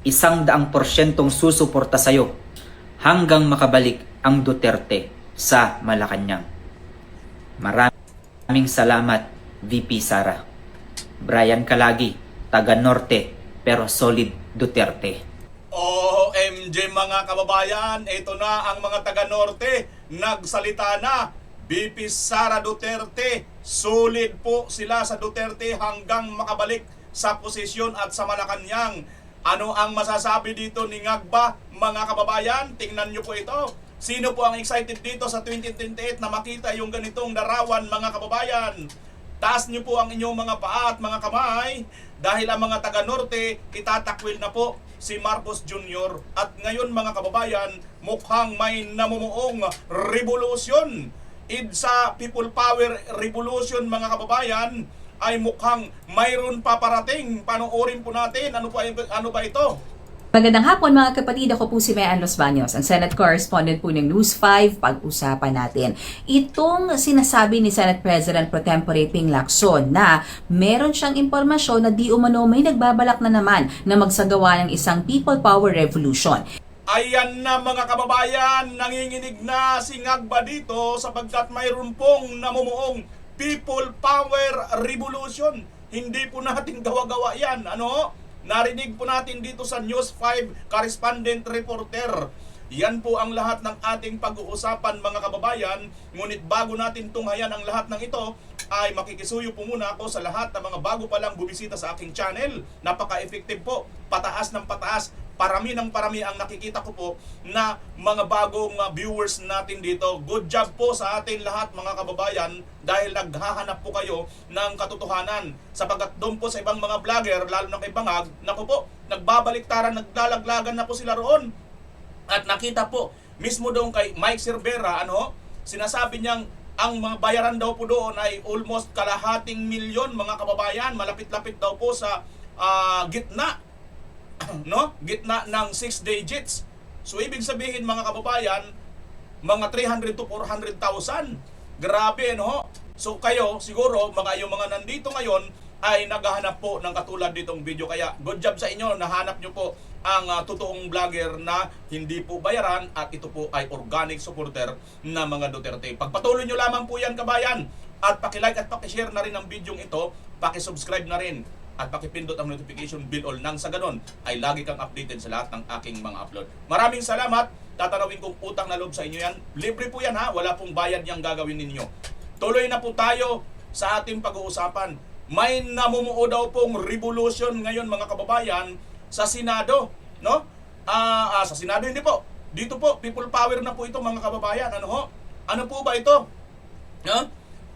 100% susuporta sa'yo hanggang makabalik ang Duterte sa Malacanang. Maraming salamat, VP Sara. Brian Calagi, taga Norte, pero solid Duterte. OMG mga kababayan, ito na ang mga taga Norte, nagsalita na. VP Sara Duterte, solid po sila sa Duterte hanggang makabalik sa posisyon at sa Malacanang. Ano ang masasabi dito ni Ngagba, mga kababayan? Tingnan nyo po ito. Sino po ang excited dito sa 2028 na makita yung ganitong larawan, mga kababayan? Taas nyo po ang inyong mga paa at mga kamay dahil ang mga taga-Norte itatakwil na po si Marcos Jr. At ngayon mga kababayan, mukhang may namumuong revolusyon. Sa People Power Revolution mga kababayan ay mukhang mayroon paparating. Panoorin po natin ano ba ito. Magandang hapon mga kapatid, ako po si Mayan Los Baños, ang Senate Correspondent po ng News 5. Pag-usapan natin itong sinasabi ni Senate President Pro Tempore Ping Lacson na meron siyang impormasyon na di umano may nagbabalak na naman na magsagawa ng isang People Power Revolution. Ayan na mga kababayan, nanginginig na si Ngagba dito sapagkat mayroon pong namumuong People Power Revolution. Hindi po natin gawa-gawa yan. Narinig po natin dito sa News 5 Correspondent Reporter. Yan po ang lahat ng ating pag-uusapan mga kababayan. Ngunit bago natin tunghayan ang lahat ng ito, ay makikisuyo po muna ako sa lahat ng mga bago pa lang bumisita sa aking channel. Napaka-effective po, pataas ng pataas. Parami ng parami ang nakikita ko po na mga bagong viewers natin dito. Good job po sa atin lahat mga kababayan dahil naghahanap po kayo ng katotohanan. Sapagkat doon po sa ibang mga vlogger, lalo na kay Bangag, naku po, nagbabaliktaran, naglalaglagan na po sila roon. At nakita po, mismo doon kay Mike Cervera, sinasabi niyang ang mga bayaran daw po doon ay almost kalahating milyon mga kababayan. Malapit-lapit daw po sa gitna. Gitna ng 6 digits. So ibig sabihin mga kababayan, mga 300 to 400,000. Grabe, So kayo siguro yung mga nandito ngayon ay naghahanap po ng katulad ditong video. Kaya good job sa inyo, nahanap nyo po ang totoong vlogger na hindi po bayaran at ito po ay organic supporter na mga Duterte. Pagpatuloy nyo lamang po yan kabayan at paki-like at paki-share na rin ang video ito, paki-subscribe na rin at pakipindot ang notification bell all nang sa ganon ay lagi kang updated sa lahat ng aking mga upload. Maraming salamat. Tatanawin kong utang na loob sa inyo yan. Libre po yan wala pong bayad yang gagawin ninyo. Tuloy na po tayo sa ating pag-uusapan. May namumuo daw pong revolution ngayon mga kababayan sa Senado, sa Senado hindi po. Dito po, people power na po ito mga kababayan. Ano po ba ito?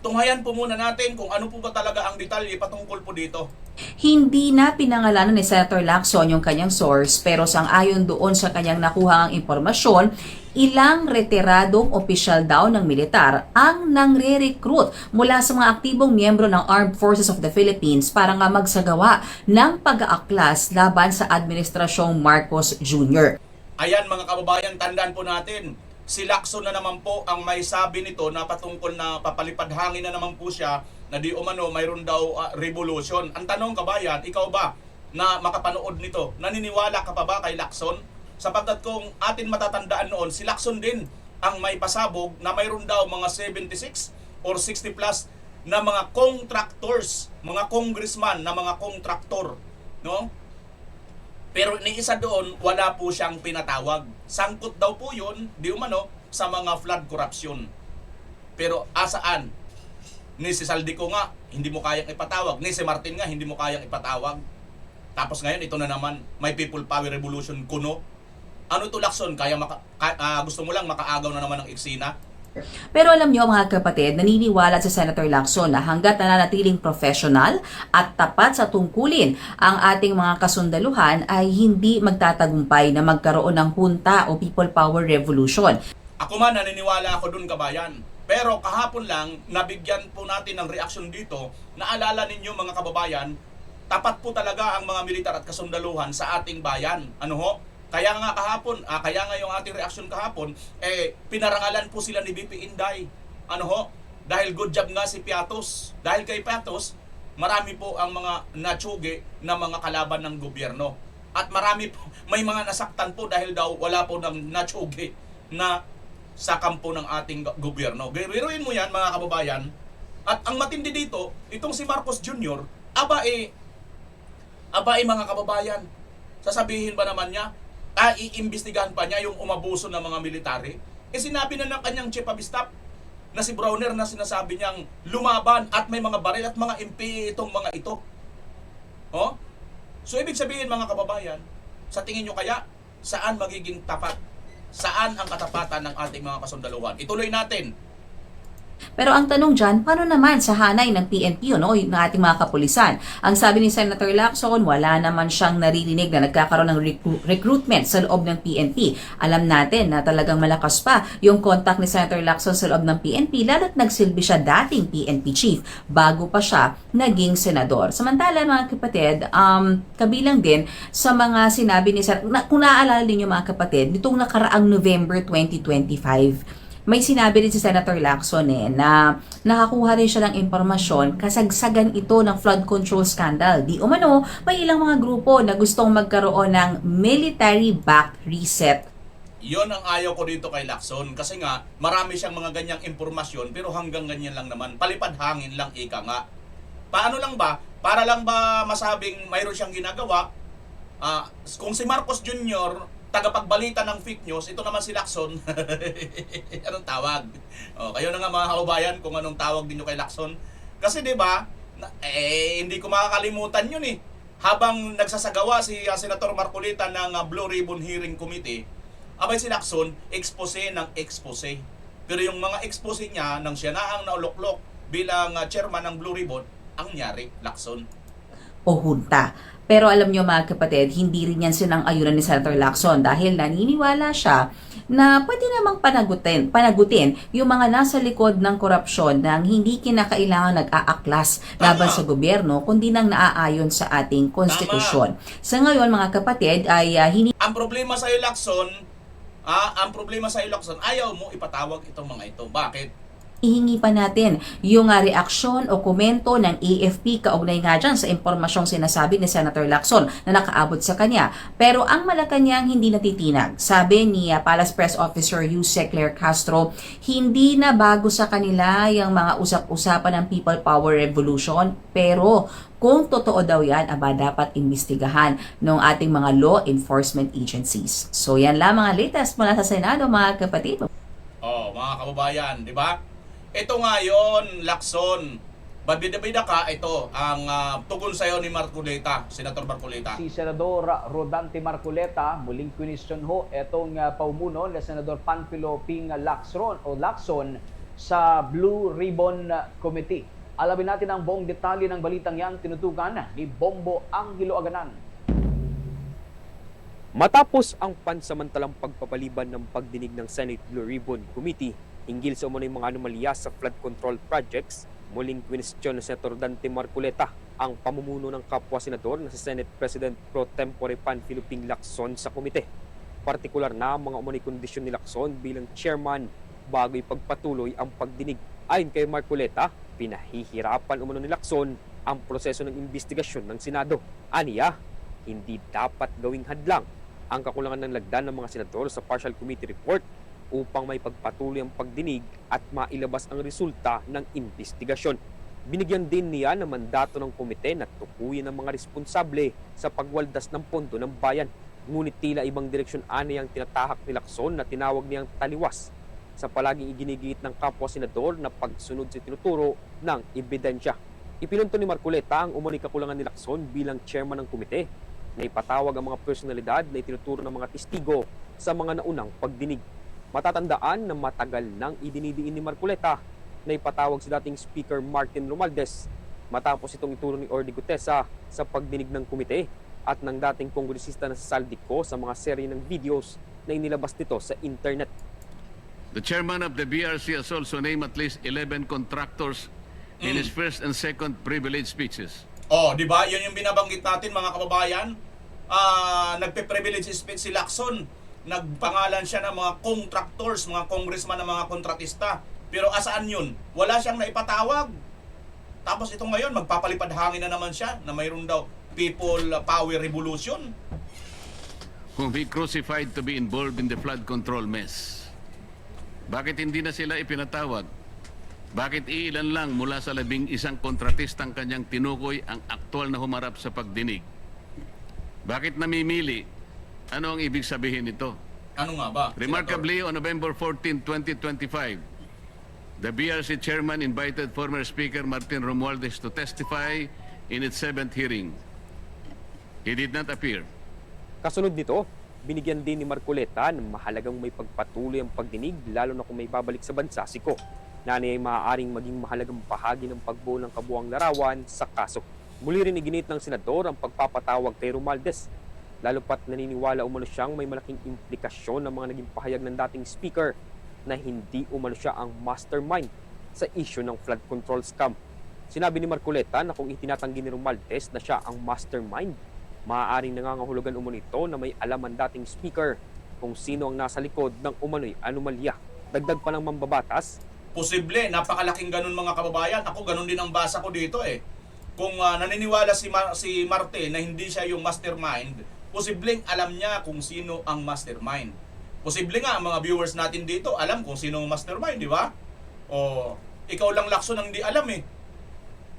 Tunghayan po muna natin kung ano po ba talaga ang detalye patungkol po dito. Hindi na pinangalanan ni Senator Lacson yung kanyang source pero sang-ayon doon sa kanyang nakuhang impormasyon, ilang retiradong opisyal daw ng militar ang nangre-recruit mula sa mga aktibong miyembro ng Armed Forces of the Philippines para nga magsagawa ng pag-aaklas laban sa Administrasyong Marcos Jr. Ayan mga kababayan, tandaan po natin. Si Lacson na naman po ang may sabi nito na patungkol na papalipad hangin na naman po siya na di umano mayroon daw revolution. Ang tanong kabayan, ikaw ba na makapanood nito, naniniwala ka pa ba kay Lacson? Sapagkat kung atin matatandaan noon, si Lacson din ang may pasabog na mayroon daw mga 76 or 60 plus na mga contractors, mga congressman na mga kontraktor, Pero ni isa doon, wala po siyang pinatawag. Sangkot daw po yun, di umano, sa mga flood corruption. Pero asaan? Ni si Saldico nga, hindi mo kayang ipatawag. Ni si Martin nga, hindi mo kayang ipatawag. Tapos ngayon, ito na naman, may People Power Revolution kuno. Ano to Lacson? Gusto mo lang makaagaw na naman ng eksena? Pero alam niyo mga kapatid, naniniwala si Senator Lacson na hanggat nananatiling professional at tapat sa tungkulin ang ating mga kasundaluhan ay hindi magtatagumpay na magkaroon ng junta o People Power Revolution. Ako man, naniniwala ako dun kabayan. Pero kahapon lang, nabigyan po natin ng reaksyon dito. Naalala ninyo mga kababayan, tapat po talaga ang mga militar at kasundaluhan sa ating bayan. Kaya nga kahapon, kaya nga yung ating reaksyon kahapon, pinarangalan po sila ni BP Inday. Dahil good job nga si Piatos. Dahil kay Piatos, marami po ang mga natsugi na mga kalaban ng gobyerno. At marami po, may mga nasaktan po dahil daw wala po ng natsugi na sa kampo ng ating gobyerno. Biruin mo yan mga kababayan. At ang matindi dito, itong si Marcos Jr., aba mga kababayan, sasabihin ba naman niya, iimbestigahan pa niya yung umabuso ng mga military? Sinabi na ng kanyang chief of staff na si Browner na sinasabi niyang lumaban at may mga baril at mga MP itong mga ito. Oh? So ibig sabihin mga kababayan, sa tingin nyo kaya, saan magiging tapat? Saan ang katapatan ng ating mga kasundaluhan? Ituloy natin. Pero ang tanong dyan, paano naman sa hanay ng PNP, ng ating mga kapulisan? Ang sabi ni Senator Lacson, wala naman siyang naririnig na nagkakaroon ng recruitment sa loob ng PNP. Alam natin na talagang malakas pa yung contact ni Senator Lacson sa loob ng PNP, lalo't nagsilbi siya dating PNP chief bago pa siya naging senador. Samantala mga kapatid, kabilang din sa mga sinabi ni Senator, kung naaalala ninyo mga kapatid, nitong nakaraang November 2025, may sinabi rin si Senator Lacson na nakakuha rin siya ng impormasyon kasagsagan ito ng flood control scandal. Di umano, may ilang mga grupo na gustong magkaroon ng military-backed reset. Yon ang ayaw ko dito kay Lacson kasi nga marami siyang mga ganyang impormasyon pero hanggang ganyan lang naman. Palipad hangin lang ika nga. Paano lang ba? Para lang ba masabing mayroon siyang ginagawa? Kung si Marcos Jr. tagapagbalita ng fake news, ito naman si Lacson. Anong tawag? Kayo na nga mga kababayan kung anong tawag din nyo kay Lacson. Kasi 'di ba? Hindi ko makakalimutan 'yun eh. Habang nagsasagawa si Senator Marcolita ng Blue Ribbon Hearing Committee, abay si Lacson expose ng expose. Pero yung mga expose niya nang siya na ang nauluklok bilang chairman ng Blue Ribbon, ang nyari Lacson O hunta. Pero alam nyo mga kapatid, hindi rin yan sinang-ayunan ni Senator Lacson dahil naniniwala siya na pwede namang panagutin yung mga nasa likod ng korupsyon nang hindi kinakailangan nag-aaklas laban sa gobyerno kundi nang naaayon sa ating konstitusyon. Sa ngayon mga kapatid ay Ang problema sa Lacson, ayaw mo ipatawag itong mga ito. Bakit? ihingi pa natin yung reaksyon o komento ng AFP kaugnay nga dyan sa impormasyong sinasabi ni Senator Lacson na nakaabot sa kanya. Pero ang Malacanang hindi natitinag. Sabi ni Palace Press Officer Jose Claire Castro, hindi na bago sa kanila yung mga usap-usapan ng People Power Revolution, pero kung totoo daw yan, dapat imbestigahan ng ating mga law enforcement agencies. So yan lang mga latest mula sa Senado mga kapatid. Mga kababayan, di ba? Ito nga yun, Lacson. Babida-bida ka, ito ang tugon sa'yo ni Marcolita, Senator Marcolita. Si Senador Rodante Marcoleta, muling question ho, itong paumuno ni Senador Panfilo Ping Lacson sa Blue Ribbon Committee. Alamin natin ang buong detalye ng balitang yan, tinutukan ni Bombo Angelo Aganan. Matapos ang pansamantalang pagpapaliban ng pagdinig ng Senate Blue Ribbon Committee hinggil sa umunay mga anomalya sa flood control projects, muling kwestiyon ni Senator Dante Marcoleta ang pamumuno ng kapwa-senador na si Senate President Pro Tempore Panfilo Ping Lacson sa komite. Partikular na ang mga umunay kondisyon ni Lacson bilang chairman bago ipagpatuloy ang pagdinig. Ayon kay Marcoleta, pinahihirapan umano ni Lacson ang proseso ng investigasyon ng Senado. Aniya, hindi dapat gawing hadlang ang kakulangan ng lagdan ng mga senador sa partial committee report upang may pagpatuloy ang pagdinig at mailabas ang resulta ng investigasyon. Binigyan din niya ng mandato ng komite na tukuyin ang mga responsable sa pagwaldas ng pondo ng bayan. Ngunit tila ibang direksyon ang tinatahak ni Lacson na tinawag niyang taliwas sa palaging iginigiit ng kapwa-senador na pagsunod sa tinuturo ng ebidensya. Ipinunto ni Marcoleta ang umano'y kakulangan ni Lacson bilang chairman ng komite na ipatawag ang mga personalidad na itinuturo ng mga testigo sa mga naunang pagdinig. Matatandaan na matagal nang idinidiin ni Marcoleta na ipatawag si dating Speaker Martin Romualdez matapos itong ituro ni Orly Gutesa sa pagdinig ng komite at ng dating kongresista na sa Saldico sa mga serye ng videos na inilabas nito sa internet. The chairman of the BRC has also named at least 11 contractors in his first and second privilege speeches. Di ba? Yun yung binabanggit natin mga kababayan. Nagpe-privilege speech si Lacson. Nagpangalan siya ng mga contractors, mga congressman ng mga kontratista. Pero asaan yun? Wala siyang naipatawag. Tapos itong ngayon, magpapalipad hangin na naman siya na mayroon daw People Power Revolution. whom he crucified to be involved in the flood control mess. Bakit hindi na sila ipinatawag? Bakit iilan lang mula sa 11 kontratistang kanyang tinukoy ang aktual na humarap sa pagdinig? Bakit namimili? Ano ang ibig sabihin nito? Ano nga ba? Remarkably, on November 14, 2025, the BRC chairman invited former Speaker Martin Romualdez to testify in its 7th hearing. He did not appear. Kasunod nito, binigyan din ni Marcoleta ng mahalagang may pagpatuloy ang pagdinig lalo na kung may babalik sa bansa si Ko, na ay maaaring maging mahalagang bahagi ng pagbuo ng kabuang larawan sa kaso. Muli rin iginit ng senador ang pagpapatawag kay Romualdez, lalo pat naniniwala umano siyang may malaking implikasyon ng mga naging pahayag ng dating speaker na hindi umano siya ang mastermind sa issue ng flood control scam. Sinabi ni Marcoleta na kung itinatanggi ni Romualdez na siya ang mastermind, maaaring nangangahulugan umano ito na may alam ang dating speaker kung sino ang nasa likod ng umano'y anomalya. Dagdag pa ng mambabatas, Posible, napakalaking ganun mga kababayan. Ako ganun din ang basa ko dito eh. Kung naniniwala si Marte na hindi siya yung mastermind, posibleng alam niya kung sino ang mastermind. Posible nga ang mga viewers natin dito alam kung sino ang mastermind, di ba? O ikaw lang Lacson ang hindi alam eh.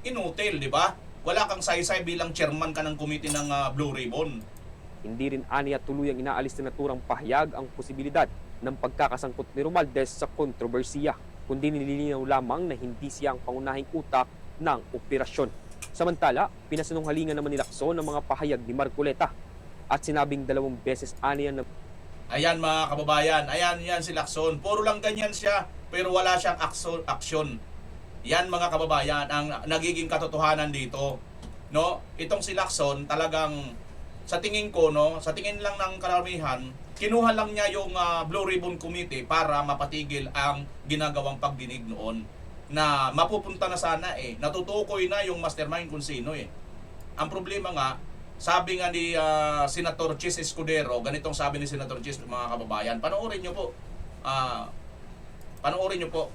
Inutil, di ba? Wala kang saysay bilang chairman ka ng committee ng Blue Ribbon. hindi rin aniya tuluyang inaalis na naturang pahayag ang posibilidad ng pagkakasangkot ni Romualdez sa kontrobersiya, kundi nililinaw lamang na hindi siya ang pangunahing utak ng operasyon. Samantala, pinasinunghalingan naman ni Lacson ang mga pahayag ni Marcoleta at sinabing 2 beses aniya na Ayan mga kababayan, ayan yan si Lacson. Puro lang ganyan siya, pero wala siyang aksyon. Yan mga kababayan, ang nagiging katotohanan dito. No? Itong si Lacson talagang sa tingin ko, no, sa tingin lang ng karamihan, kinuha lang niya yung Blue Ribbon Committee para mapatigil ang ginagawang pagdinig noon. Na mapupunta na sana eh. Natutukoy na yung mastermind kung sino eh. Ang problema nga, sabi nga ni Senator Chis Escudero, ganitong sabi ni Senator Chis, mga kababayan, panoorin nyo po. Panoorin nyo po.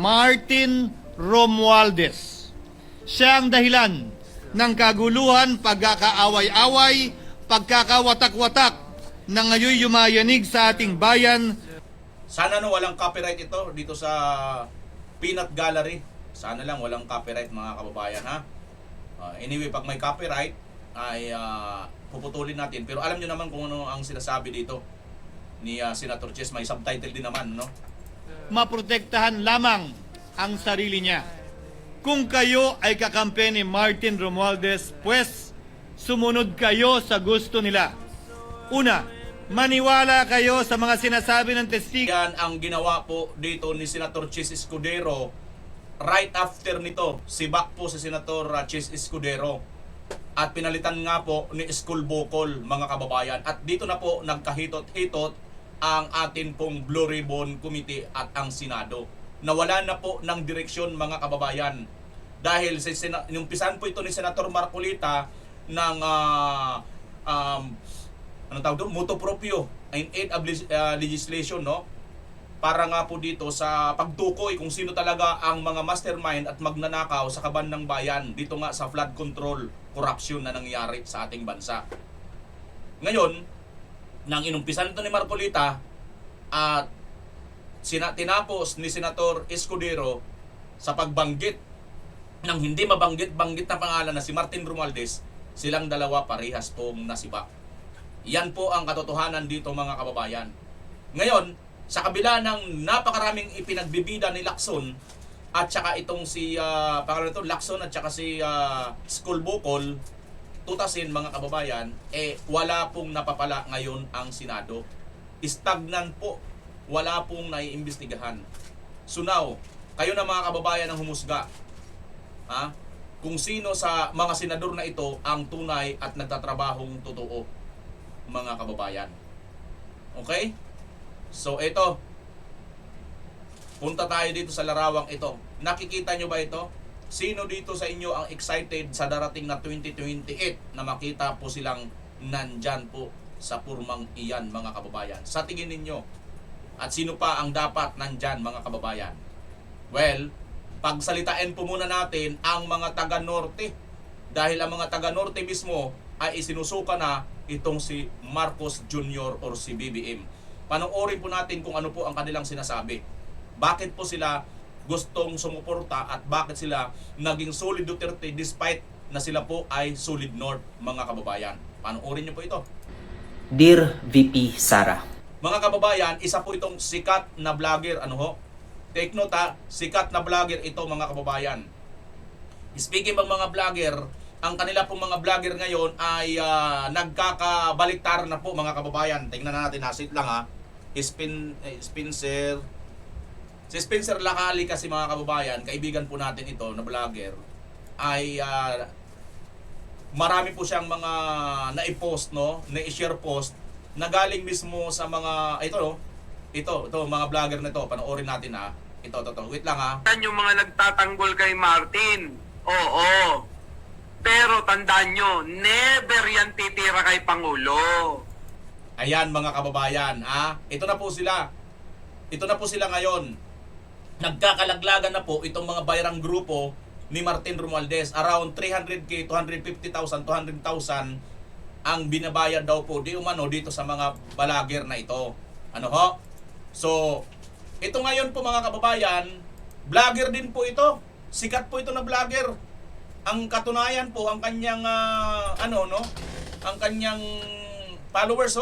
Martin Romualdez. Siya ang dahilan ng kaguluhan, pagkakaaway-away, pagkakawatak-watak na ngayon yumayanig sa ating bayan. Sana no walang copyright ito dito sa Peanut Gallery. Sana lang walang copyright mga kababayan ha. Anyway, pag may copyright ay puputulin natin. Pero alam nyo naman kung ano ang sinasabi dito ni Senator Chis. May subtitle din naman, no? Maprotektahan lamang ang sarili niya. Kung kayo ay kakampi ni Martin Romualdez, pues sumunod kayo sa gusto nila. Una, maniwala kayo sa mga sinasabi ng testigo. Yan ang ginawa po dito ni Senator Chis Escudero. Right after nito, sibak po si Senator Chis Escudero. At pinalitan nga po ni School Bocol, mga kababayan. At dito na po nagkahitot-hitot ang atin pong Blue Ribbon Committee at ang Senado. Nawala na po ng direksyon mga kababayan. Dahil inumpisan po ito ni Senator Marcoleta ng anong tawag doon? Motu proprio in aid of legislation, no? Para nga po dito sa pagtukoy kung sino talaga ang mga mastermind at magnanakaw sa kaban ng bayan dito nga sa flood control corruption na nangyari sa ating bansa. Ngayon, nang inumpisan ito ni Marcoleta at tinapos ni Senator Escudero sa pagbanggit ng hindi mabanggit-banggit na pangalan na si Martin Romualdez, silang dalawa parehas pong nasibak. Yan po ang katotohanan dito mga kababayan. Ngayon, sa kabila ng napakaraming ipinagbibida ni Lacson at saka itong si pangalan ito, Lacson at saka si School Bocol, tutasin mga kababayan, wala pong napapala ngayon ang Senado. Stagnan po, wala pong naiimbestigahan. So now, kayo na mga kababayan ang humusga. Kung sino sa mga senador na ito ang tunay at nagtatrabahong totoo, mga kababayan. Okay? So ito, punta tayo dito sa larawang ito. Nakikita nyo ba ito? Sino dito sa inyo ang excited sa darating na 2028 na makita po silang nandyan po sa purmang iyan mga kababayan? Sa tingin ninyo, at sino pa ang dapat nandyan mga kababayan? Well, pagsalitain po muna natin ang mga taga-norte. dahil ang mga taga-norte mismo ay isinusuka na itong si Marcos Jr. or si BBM. Panoorin po natin kung ano po ang kanilang sinasabi. Bakit po sila gustong sumuporta at bakit sila naging solid Duterte despite na sila po ay solid North, mga kababayan. Panoorin niyo po ito. Dear VP Sara, Mga kababayan, isa po itong sikat na vlogger. Ano ho? Take note ha, sikat na vlogger ito, mga kababayan. Speaking ng mga vlogger, ang kanila pong mga vlogger ngayon ay nagkakabaliktaran na po, mga kababayan. Tingnan natin, hasit lang ha. Spencer. Si Spencer Lacali kasi, mga kababayan, kaibigan po natin ito na vlogger, ay marami po siyang mga na-i-post, no? Na-i-share post na galing mismo sa mga ito mga vlogger na ito. Panoorin natin ha. Ito. Wait lang ha. Yung mga nagtatanggol kay Martin. Oo. Pero tandaan nyo, never yan titira kay Pangulo. Ayan, mga kababayan, ha? Ito na po sila. Ito na po sila ngayon. Nagkakalaglagan na po itong mga bayarang grupo ni Martin Romualdez. Around 300k, 250,000, 200,000 ang binabayad daw po di umano dito sa mga vlogger na ito. Ano ho? So, ito ngayon po, mga kababayan, vlogger din po ito. Sikat po ito na vlogger. Ang katunayan po, ang kanyang ang kanyang followers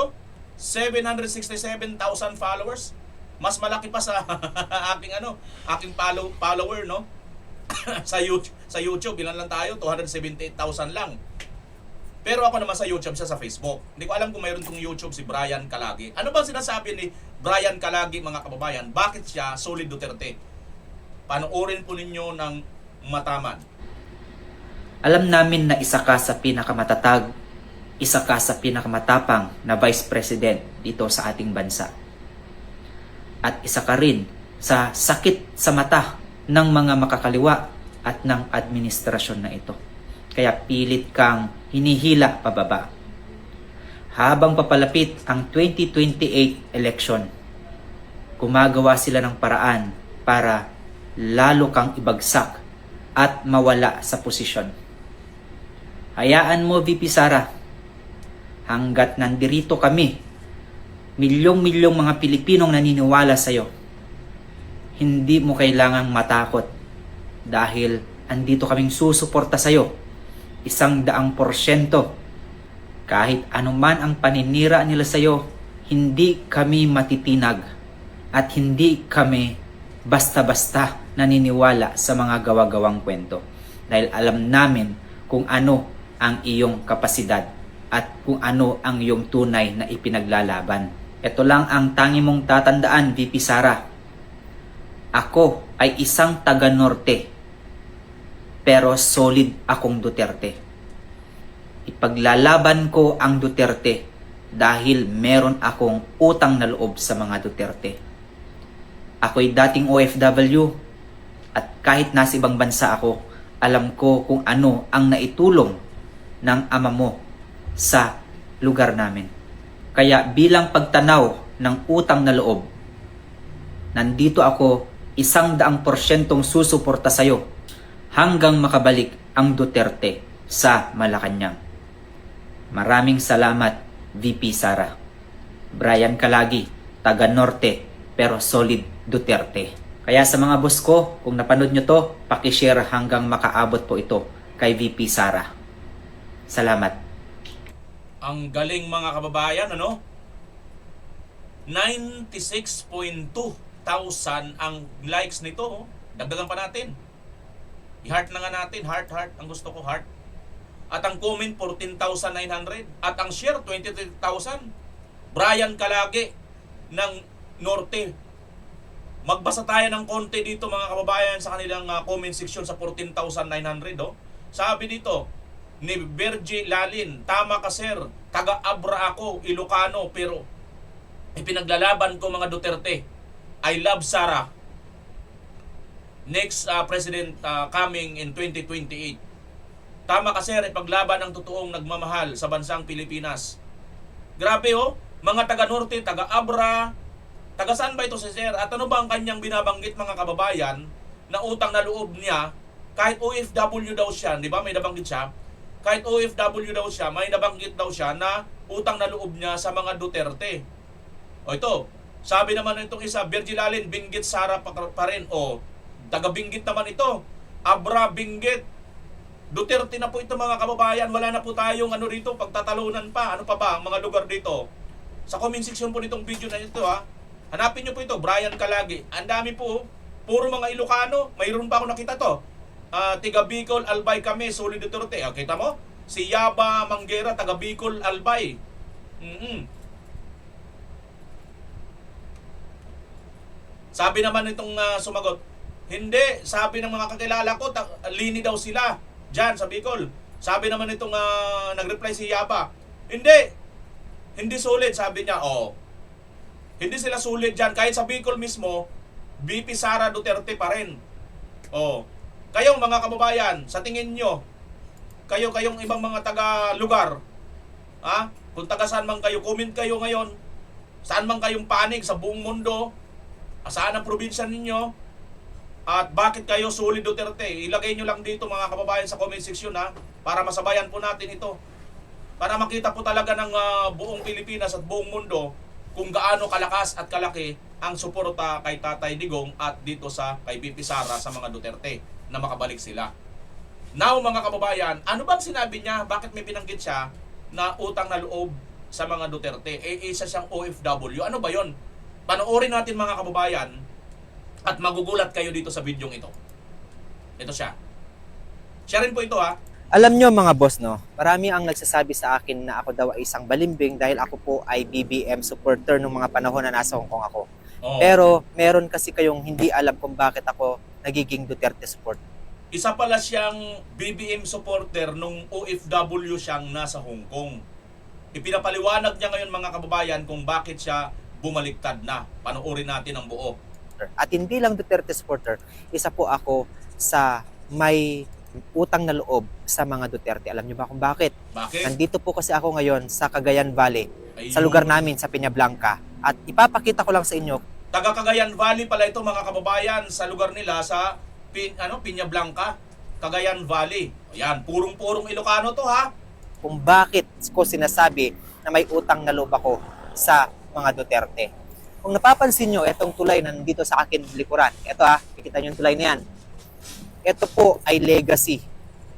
767,000 followers. Mas malaki pa sa aking follower, no? sa YouTube, ilan lang tayo? 278,000 lang. Pero ako naman sa YouTube, siya sa Facebook. Hindi ko alam kung mayroon tong YouTube si Brian Calagi. Ano bang sinasabi ni Brian Calagi, mga kababayan? Bakit siya solid Duterte? Panoorin po ninyo ng mataman. alam namin na isa ka sa pinakamatatag, isa ka sa pinakamatapang na Vice President dito sa ating bansa. At isa ka rin sa sakit sa mata ng mga makakaliwa at ng administrasyon na ito. Kaya pilit kang hinihila pababa. Habang papalapit ang 2028 election, gumagawa sila ng paraan para lalo kang ibagsak at mawala sa posisyon. Hayaan mo, VP Sara, hanggat nandirito kami, milyong-milyong mga Pilipinong naniniwala sa iyo, hindi mo kailangang matakot dahil andito kaming susuporta sa iyo 100%. Kahit anuman ang paninira nila sa iyo, hindi kami matitinag at hindi kami basta-basta naniniwala sa mga gawa-gawang kwento. Dahil alam namin kung ano ang iyong kapasidad at kung ano ang iyong tunay na ipinaglalaban. Ito lang ang tangi mong tatandaan, VP Sara. Ako ay isang taga-norte, pero solid akong Duterte. Ipaglalaban ko ang Duterte dahil meron akong utang na loob sa mga Duterte. Ako'y dating OFW at kahit nasa ibang bansa ako, alam ko kung ano ang naitulong ng ama mo sa lugar namin. Kaya bilang pagtanaw ng utang na loob, nandito ako 100% susuporta sa iyo hanggang makabalik ang Duterte sa Malacanang. Maraming salamat, VP Sara. Brian Calagi, taga Norte, pero solid Duterte. Kaya sa mga boss ko, kung napanood nyo to, pakishare hanggang makaabot po ito kay VP Sara. Salamat. Ang galing, mga kababayan, 96.2 thousand ang likes nito. Dagdagan pa natin. I-heart na nga natin. Heart. Ang gusto ko, heart. At ang comment, 14,900. At ang share, 23,000. Brian Calagi ng Norte. Magbasa tayo ng konti dito, mga kababayan, sa kanilang comment section sa 14,900. Sabi dito, ni Virgie Lalin, tama ka sir, taga-Abra ako, Ilocano, pero ipinaglalaban ko mga Duterte. I love Sara. Next president coming in 2028. Tama ka sir, ipaglaban ang totoong nagmamahal sa bansang Pilipinas. Grabe mga taga-Norte, taga-Abra, taga saan ba ito si sir? At ano ba ang kanyang binabanggit, mga kababayan, na utang na loob niya, kahit OFW daw siya, di ba? May nabanggit siya, kahit OFW daw siya, may nabanggit daw siya na utang na loob niya sa mga Duterte. O ito, sabi naman itong isa, Virgil Allen, Benguet Sara pa rin. O, taga Benguet naman ito. Abra Benguet. Duterte na po ito mga kababayan. Wala na po tayong ano rito, pagtatalunan pa. Ano pa ba ang mga lugar dito? Sa comment section po nitong video na ito ha. Hanapin nyo po ito, Brian Calagi. Ang dami po, puro mga Ilocano. Mayroon pa ako nakita to. Tiga Bicol, Albay kami, Solid Duterte. Kita mo? Si Yaba Manguera, taga Bicol, Albay. Sabi naman nitong sumagot, hindi, sabi ng mga kakilala ko, lini daw sila dyan sa Bicol. Sabi naman nitong nag-reply si Yaba, hindi sulit, sabi niya. Hindi sila sulit dyan. Kahit sa Bicol mismo, BP Sara Duterte pa rin. Kayong mga kababayan, sa tingin nyo, kayong ibang mga taga-lugar, kung taga saan man kayo, comment kayo ngayon, saan man kayong panig sa buong mundo, saan ang probinsya ninyo, at bakit kayo Solid Duterte. Ilagay nyo lang dito mga kababayan sa comment section para masabayan po natin ito. Para makita po talaga ng buong Pilipinas at buong mundo kung gaano kalakas at kalaki ang suporta kay Tatay Digong at dito sa kay BP Sara sa mga Duterte na makabalik sila. Now mga kababayan, ano bang sinabi niya? Bakit may binanggit siya na utang na loob sa mga Duterte? Isa siyang OFW. Ano ba yon? Panoorin natin mga kababayan at magugulat kayo dito sa videong ito. Ito siya. Siya rin po ito Alam nyo mga boss, no, marami ang nagsasabi sa akin na ako daw ay isang balimbing dahil ako po ay BBM supporter nung mga panahon na nasa Hong Kong ako. Pero meron kasi kayong hindi alam kung bakit ako nagiging Duterte support. Isa pala siyang BBM supporter nung OFW siyang nasa Hong Kong. Ipinapaliwanag niya ngayon mga kababayan kung bakit siya bumaliktad na. Panoorin natin ang buo. At hindi lang Duterte supporter, isa po ako sa may utang na loob sa mga Duterte. Alam niyo ba kung bakit? Bakit? Nandito po kasi ako ngayon sa Cagayan Valley, Ayun. sa lugar namin sa Peñablanca. At ipapakita ko lang sa inyo. Taga Cagayan Valley pala ito mga kababayan, sa lugar nila sa Peñablanca, Cagayan Valley. Ayan, purong-purong Ilocano to Kung bakit ko sinasabi na may utang na loob ako sa mga Duterte. Kung napapansin nyo, itong tulay na nandito sa akin likuran. Ito nakikita nyo yung tulay na yan. Ito po ay legacy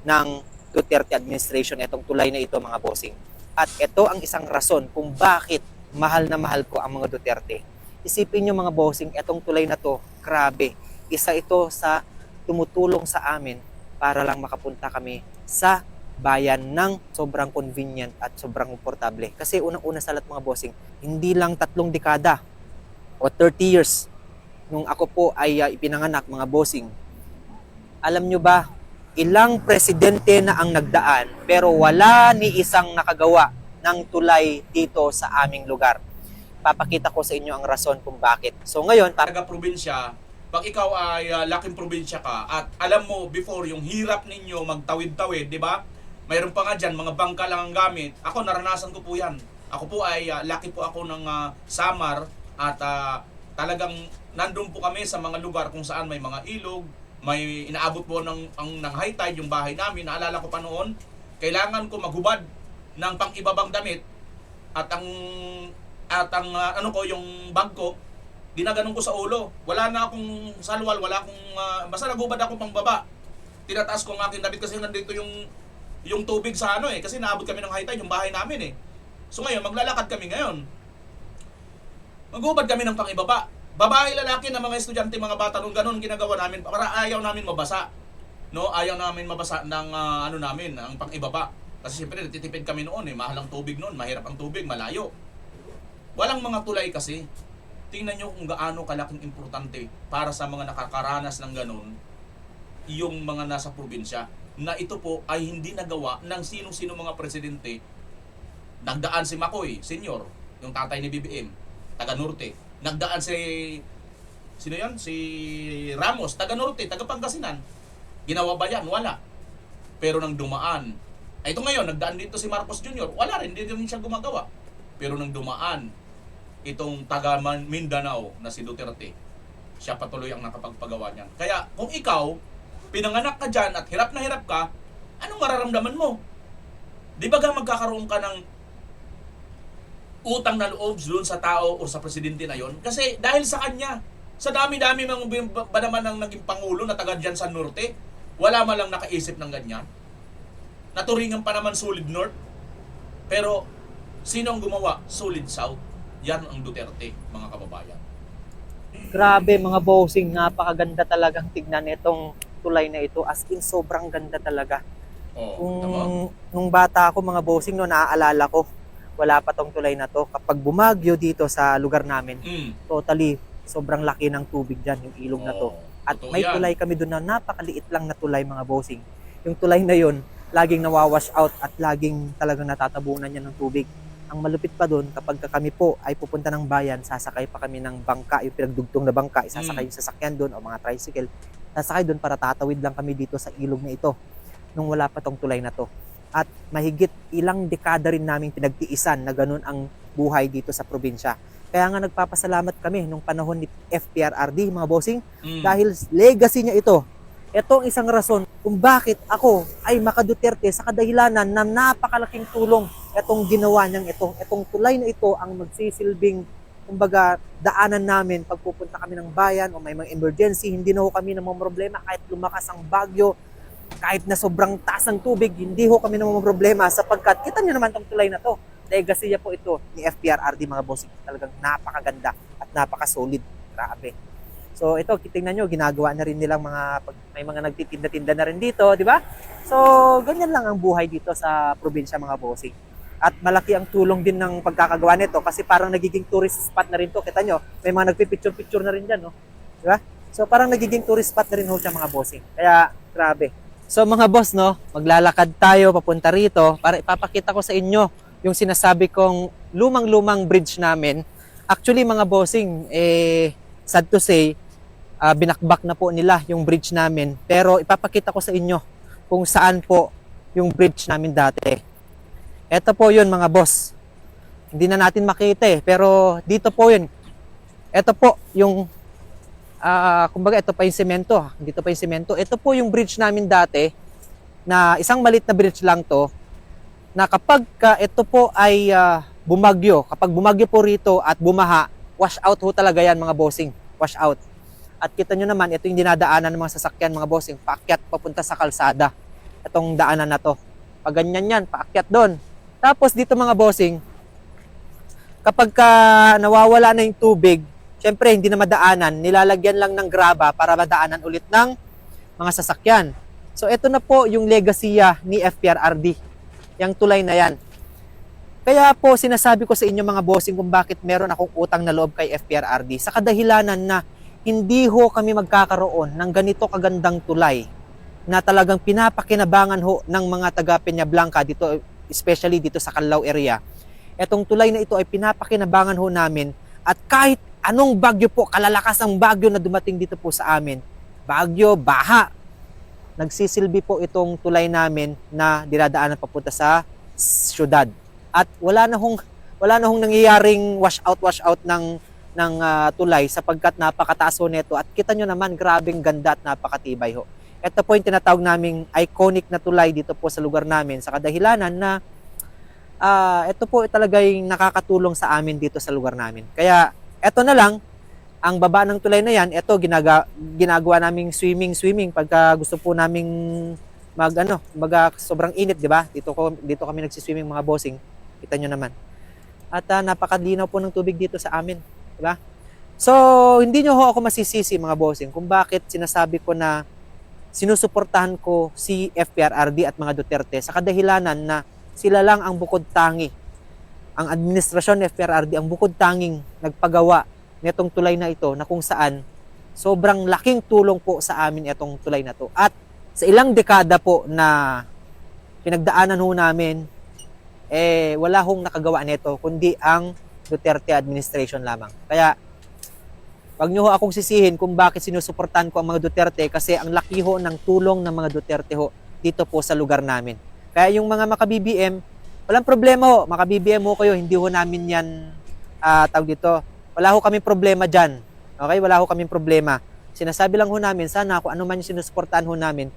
ng Duterte administration, itong tulay na ito mga bossing. At ito ang isang rason kung bakit mahal na mahal ko ang mga Duterte. Isipin nyo mga bossing, itong tulay na to, grabe. Isa ito sa tumutulong sa amin para lang makapunta kami sa bayan ng sobrang convenient at sobrang komportable. Kasi unang-una sa lahat mga bossing, hindi lang 3 dekada o 30 years nung ako po ay ipinanganak mga bossing. Alam nyo ba, ilang presidente na ang nagdaan pero wala ni isang nakagawa ng tulay dito sa aming lugar. Papakita ko sa inyo ang rason kung bakit. So ngayon, taga-probinsya, pag ikaw ay laking probinsya ka at alam mo before yung hirap ninyo magtawid-tawid, di ba? Mayroon pa nga dyan, mga bangka lang ang gamit. Ako, naranasan ko po yan. Ako po ay laki po ako ng Samar at talagang nandun po kami sa mga lugar kung saan may mga ilog, may inaabot po ng high tide yung bahay namin. Naalala ko pa noon, kailangan ko maghubad ng pang-ibabang damit at ang yung bag ko, ginaganon ko sa ulo. Wala na akong salwal, wala akong basta naghubad ako pang baba. Tinataas ko ang aking damit kasi nandito yung tubig sa kasi naabot kami ng high tide yung bahay namin So ngayon, maglalakad kami ngayon. Maghubad kami ng pang-ibaba. Babae, lalaki na mga estudyante, mga bata nung ganun ginagawa namin para ayaw namin mabasa. No, ayaw namin mabasa ng namin, ang pang-ibaba. Kasi siyempre nagtitipid kami noon mahal ang tubig noon, mahirap ang tubig, malayo. Walang mga tulay kasi. Tingnan nyo kung gaano kalaking importante para sa mga nakakaranas ng ganun yung mga nasa probinsya. Na ito po ay hindi nagawa ng sino-sino mga presidente. Nagdaan si Macoy, senior, yung tatay ni BBM, taga Norte. Nagdaan sino yan? Si Ramos, taga Norte, taga Pangasinan. Ginawa ba yan? Wala. Pero nang dumaan, ito ngayon, nagdaan dito si Marcos Jr., wala rin, hindi rin siya gumagawa. Pero nang dumaan, itong taga Mindanao na si Duterte, siya patuloy ang nakapagpagawa niyan. Kaya kung ikaw, pinanganak ka dyan at hirap na hirap ka, anong mararamdaman mo? Di ba magkakaroon ka ng utang na loob doon sa tao o sa presidente na yon? Kasi dahil sa kanya, sa dami-dami ba naman ng naging pangulo na taga dyan sa Norte, wala man lang nakaisip ng ganyan. Naturingan pa naman solid North. Pero sino ang gumawa? Solid South. Yan ang Duterte, mga kababayan. Grabe mga bossing, napakaganda talagang tignan itong tulay na ito. As in, sobrang ganda talaga. Nung bata ako mga bossing, no, naaalala ko, wala pa tong tulay na to. Kapag bumagyo dito sa lugar namin, totally, sobrang laki ng tubig dyan, yung ilog na to. At may tulay kami doon na napakaliit lang na tulay mga bossing. Yung tulay na yun, laging nawawash out at laging talagang natatabunan niya ng tubig. Ang malupit pa doon, kapag kami po ay pupunta ng bayan, sasakay pa kami ng bangka, yung pinagdugtong na bangka, isasakay yung sasakyan doon o mga tricycle. Sasakay doon para tatawid lang kami dito sa ilog na ito nung wala pa tong tulay na to. At mahigit ilang dekada rin naming pinagtiisan na ganun ang buhay dito sa probinsya. Kaya nga nagpapasalamat kami nung panahon ni FPRRD, mga bossing, dahil legacy niya ito. Ito ang isang rason kung bakit ako ay maka-Duterte sa kadahilanan na napakalaking tulong itong ginawa niyang ito. Itong tulay na ito ang magsisilbing, kumbaga, daanan namin pagpupunta kami ng bayan o may mga emergency. Hindi na ho kami namumroblema kahit lumakas ang bagyo, kahit na sobrang taas ang tubig, hindi ho kami namumroblema sapagkat kita niyo naman itong tulay na to. Legacy po ito ni FPRRD, mga bossing. Talagang napakaganda at napaka-solid. Grabe. So ito, tingnan nyo, ginagawa na rin nilang may mga nagtitinda-tinda na rin dito, di ba? So ganyan lang ang buhay dito sa probinsya, mga bossing. At malaki ang tulong din ng pagkakagawa nito kasi parang nagiging tourist spot na rin to. Kita nyo, may mga nagpipicture-picture na rin dyan, no? Di ba? So parang nagiging tourist spot na rin ho siya, mga bossing. Kaya grabe. So mga boss, no, maglalakad tayo papunta rito para ipapakita ko sa inyo yung sinasabi kong lumang-lumang bridge namin. Actually, mga bossing, sad to say, binakbak na po nila yung bridge namin. Pero ipapakita ko sa inyo kung saan po yung bridge namin dati. Ito po yun, mga boss. Hindi na natin makita pero dito po yun. Ito po yung kumbaga ito pa yung semento, dito pa yung semento. Ito po yung bridge namin dati na isang malit na bridge lang to na kapag ito po ay bumagyo, kapag bumagyo po rito at bumaha, wash out ho talaga yan, mga bossing, wash out. At kita nyo naman, ito yung dinadaanan ng mga sasakyan, mga bossing, paakyat papunta sa kalsada. Itong daanan na to. Pag ganyan yan, paakyat doon. Tapos dito, mga bossing, kapag nawawala na yung tubig, syempre, hindi na madaanan, nilalagyan lang ng graba para madaanan ulit ng mga sasakyan. So, ito na po yung legasiya ni FPRRD, yung tulay na yan. Kaya po, sinasabi ko sa inyo, mga bossing, kung bakit meron akong utang na loob kay FPRRD, sa kadahilanan na hindi ho kami magkakaroon ng ganito kagandang tulay na talagang pinapakinabangan ho ng mga taga Peñablanca dito, especially dito sa Canlao area. Etong tulay na ito ay pinapakinabangan ho namin at kahit anong bagyo po, kalalakas ang bagyo na dumating dito po sa amin, bagyo, baha, nagsisilbi po itong tulay namin na dinadaanan papunta sa syudad. At wala na hong nangyayaring wash out ng tulay sapagkat napakataas ho nito. At kita nyo naman, grabing ganda at napakatibay ho. Ito po yung tinatawag naming iconic na tulay dito po sa lugar namin sa kadahilanan na ito po talaga yung nakakatulong sa amin dito sa lugar namin. Kaya ito na lang, ang baba ng tulay na yan, ito ginagawa naming swimming pagka gusto po naming sobrang init, di ba? Dito kami nagsiswimming, mga bossing. Kita nyo naman. At napakadinaw po ng tubig dito sa amin, di ba? So, hindi nyo ho ako masisisi, mga bossing, kung bakit sinasabi ko na sinusuportahan ko si FPRRD at mga Duterte sa kadahilanan na sila lang ang bukod tangi. Ang administrasyon ng FPRRD ang bukod tanging nagpagawa nitong tulay na ito na kung saan sobrang laking tulong po sa amin itong tulay na to. At sa ilang dekada po na pinagdaanan ho namin, wala hong nakagawa nito kundi ang Duterte administration lamang. Kaya wag nyo ho akong sisihin kung bakit sinusuportahan ko ang mga Duterte kasi ang laki ho ng tulong ng mga Duterte ho dito po sa lugar namin. Kaya yung mga maka-BBM, walang problema ho, maka-BBM ho kayo, hindi ho namin yan wala ho kaming problema dyan. Okay, wala ho kaming problema. Sinasabi lang ho namin, sana kung ano man yung sinusuportahan ho namin,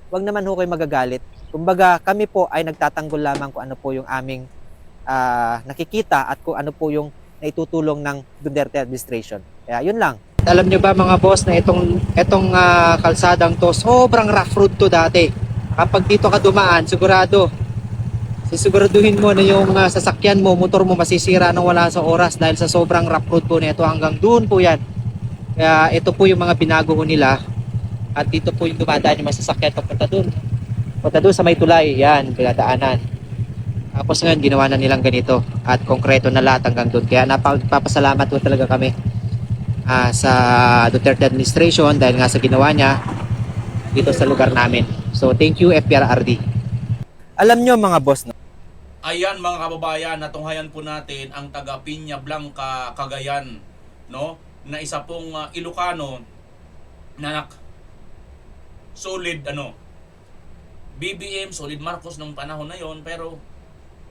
wag naman ho kayo magagalit. Kumbaga, kami po ay nagtatanggol lamang kung ano po yung aming nakikita at kung ano po yung naitutulong ng Duterte administration. Kaya yun lang. Alam nyo ba mga boss na itong kalsadang to, sobrang rough road to dati. Kapag dito ka dumaan, siguraduhin mo na yung sasakyan mo, motor mo masisira nang wala sa oras dahil sa sobrang rough road po nito hanggang doon po yan. Kaya ito po yung mga binago ko nila at dito po yung dumadaan yung mga sasakyan papunta doon. Punta doon sa may tulay, yan, pinadaanan. Tapos ngayon ginawa na nilang ganito at konkreto na lahat hanggang doon. Kaya napapasalamat po talaga kami sa Duterte administration dahil nga sa ginawa niya dito sa lugar namin. So thank you FPRRD. Alam nyo mga boss, no? Ayan mga kababayan, natunghayan po natin ang taga Piña Blanca, Cagayan, no? Na isa pong Ilocano na solid BBM, solid Marcos nung panahon na yon, pero